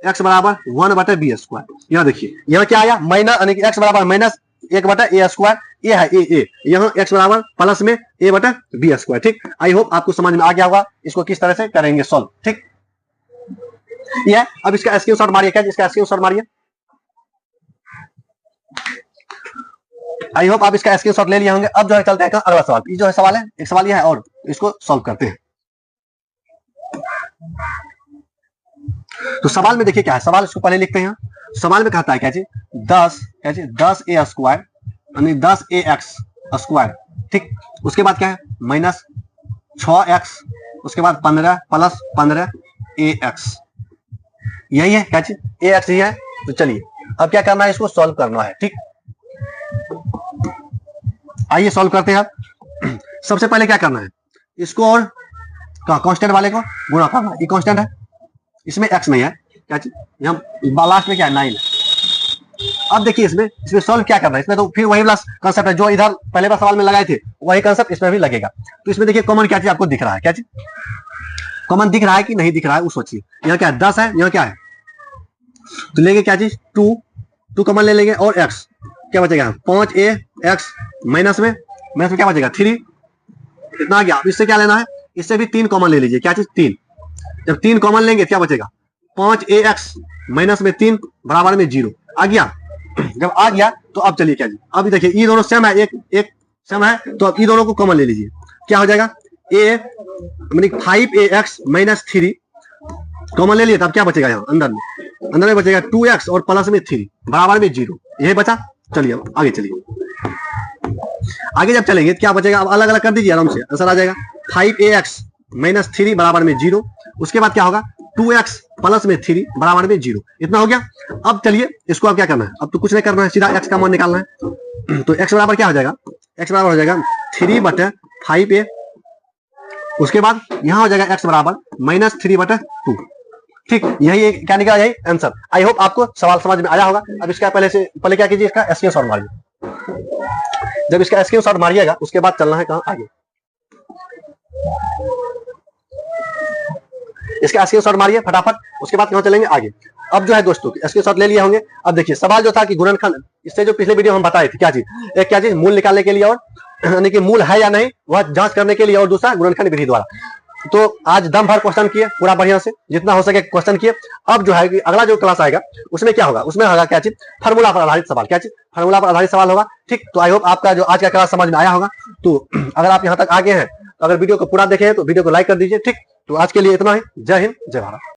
एक्स बराबर 1/b²। यहाँ देखिए यहाँ क्या आया माइनस, यानी कि एक्स बराबर माइनस 1/a², ये है ए, यहाँ एक्स बराबर प्लस में a/b²। ठीक, आई होप आपको समझ में आ गया होगा इसको किस तरह से करेंगे सॉल्व। ठीक, ये अब इसका स्क्रीनशॉट मारिए, क्या इसका स्क्रीनशॉट मारिए। आई होप आप इसका स्क्रीनशॉट ले लिए होंगे। अब जो है चलते हैं अगला सवाल। ये जो है सवाल है, एक सवाल ये है और इसको सॉल्व करते हैं। तो सवाल में देखिए क्या है, सवाल इसको पहले लिखते हैं। सवाल में कहता है क्या जी 10a² यानी 10ax²। ठीक, उसके बाद क्या है माइनस 6x, उसके बाद 15 प्लस 15ax, यही है क्या जी ax ही है। तो चलिए अब क्या करना है, इसको सॉल्व करना है। ठीक, आइए सॉल्व करते हैं। सबसे पहले क्या करना है, इसको और कांस्टेंट वाले को गुणा करना है। ये कांस्टेंट है, इसमें x नहीं है क्या जी, यहाँ लास्ट में क्या है 9 है। अब देखिए इसमें सॉल्व क्या करना है, इसमें तो फिर वही वाला कांसेप्ट है जो इधर पहले वाले सवाल में लगाए थे, वही कांसेप्ट इसमें भी लगेगा। तो इसमें देखिए कॉमन क्या चीज आपको दिख रहा है, क्या चीज कॉमन दिख रहा है कि नहीं दिख रहा है वो सोचिए। यहाँ क्या है 10 है, यहाँ क्या है, तो लेंगे क्या चीज 2 कॉमन ले लेंगे और x क्या बचेगा 5ax माइनस में क्या बचेगा 3, इतना आ गया। इससे क्या लेना है, इससे भी 3 कॉमन ले लीजिए, क्या चीज 3। जब 3 कॉमन लेंगे क्या बचेगा 5ax माइनस में 3 बराबर में 0 आ गया। जब आ गया तो अब चलिए क्या जी, अब देखिए ये दोनों सेम है, एक सेम है, तो अब ये दोनों को कॉमन ले लीजिए। क्या हो जाएगा a यानी 5ax माइनस 3 कॉमन ले लिए, तब क्या बचेगा यहाँ अंदर में बचेगा 2x और प्लस में 3 बराबर में 0, यही बचा। चलिए अब आगे चलिए, आगे जब चलेंगे क्या बचेगा, अब अलग अलग कर दीजिए आराम से, आंसर आ जाएगा 5ax माइनस 3 बराबर में 0। उसके बाद क्या होगा 2x प्लस में 3 बराबर में 0, इतना हो गया। अब चलिए इसको अब क्या करना है, अब तो कुछ नहीं करना है, सीधा x का मान निकालना है। तो x बराबर क्या हो जाएगा, x बराबर हो जाएगा 3/5a। उसके बाद यहां हो जाएगा x बराबर माइनस 3/2। ठीक, यही क्या निकला, यही आंसर। आई होप आपको सवाल समझ में आया होगा। अब इसका पहले क्या कीजिए, इसका स्क्रीनशॉट मारिए। जब इसका स्क्रीनशॉट मारिएगा उसके बाद चलना है कहां आगे, इसका स्क्रीनशॉट मारिए फटाफट, उसके बाद कहां चलेंगे आगे। अब जो है दोस्तों स्क्रीनशॉट ले लिए होंगे। अब देखिए सवाल जो था कि गुणनखंड, इससे जो पिछले वीडियो हम बताए थे क्या चीज, एक क्या चीज मूल निकालने के लिए और यानी कि मूल है या नहीं वह जांच करने के लिए, और दूसरा गुणनखंड विधि द्वारा। तो आज दम भर क्वेश्चन किए पूरा बढ़िया से, जितना हो सके क्वेश्चन किए। अब जो है कि अगला जो क्लास आएगा उसमें क्या होगा, उसमें होगा क्या चीज फार्मूला पर आधारित सवाल, क्या चीज फार्मूला पर आधारित सवाल होगा। ठीक, तो आई होप आपका जो आज का क्लास समझ में आया होगा। तो अगर आप यहाँ तक आगे हैं तो अगर वीडियो को पूरा देखे तो वीडियो को लाइक कर दीजिए। ठीक, तो आज के लिए इतना ही। जय हिंद, जय भारत।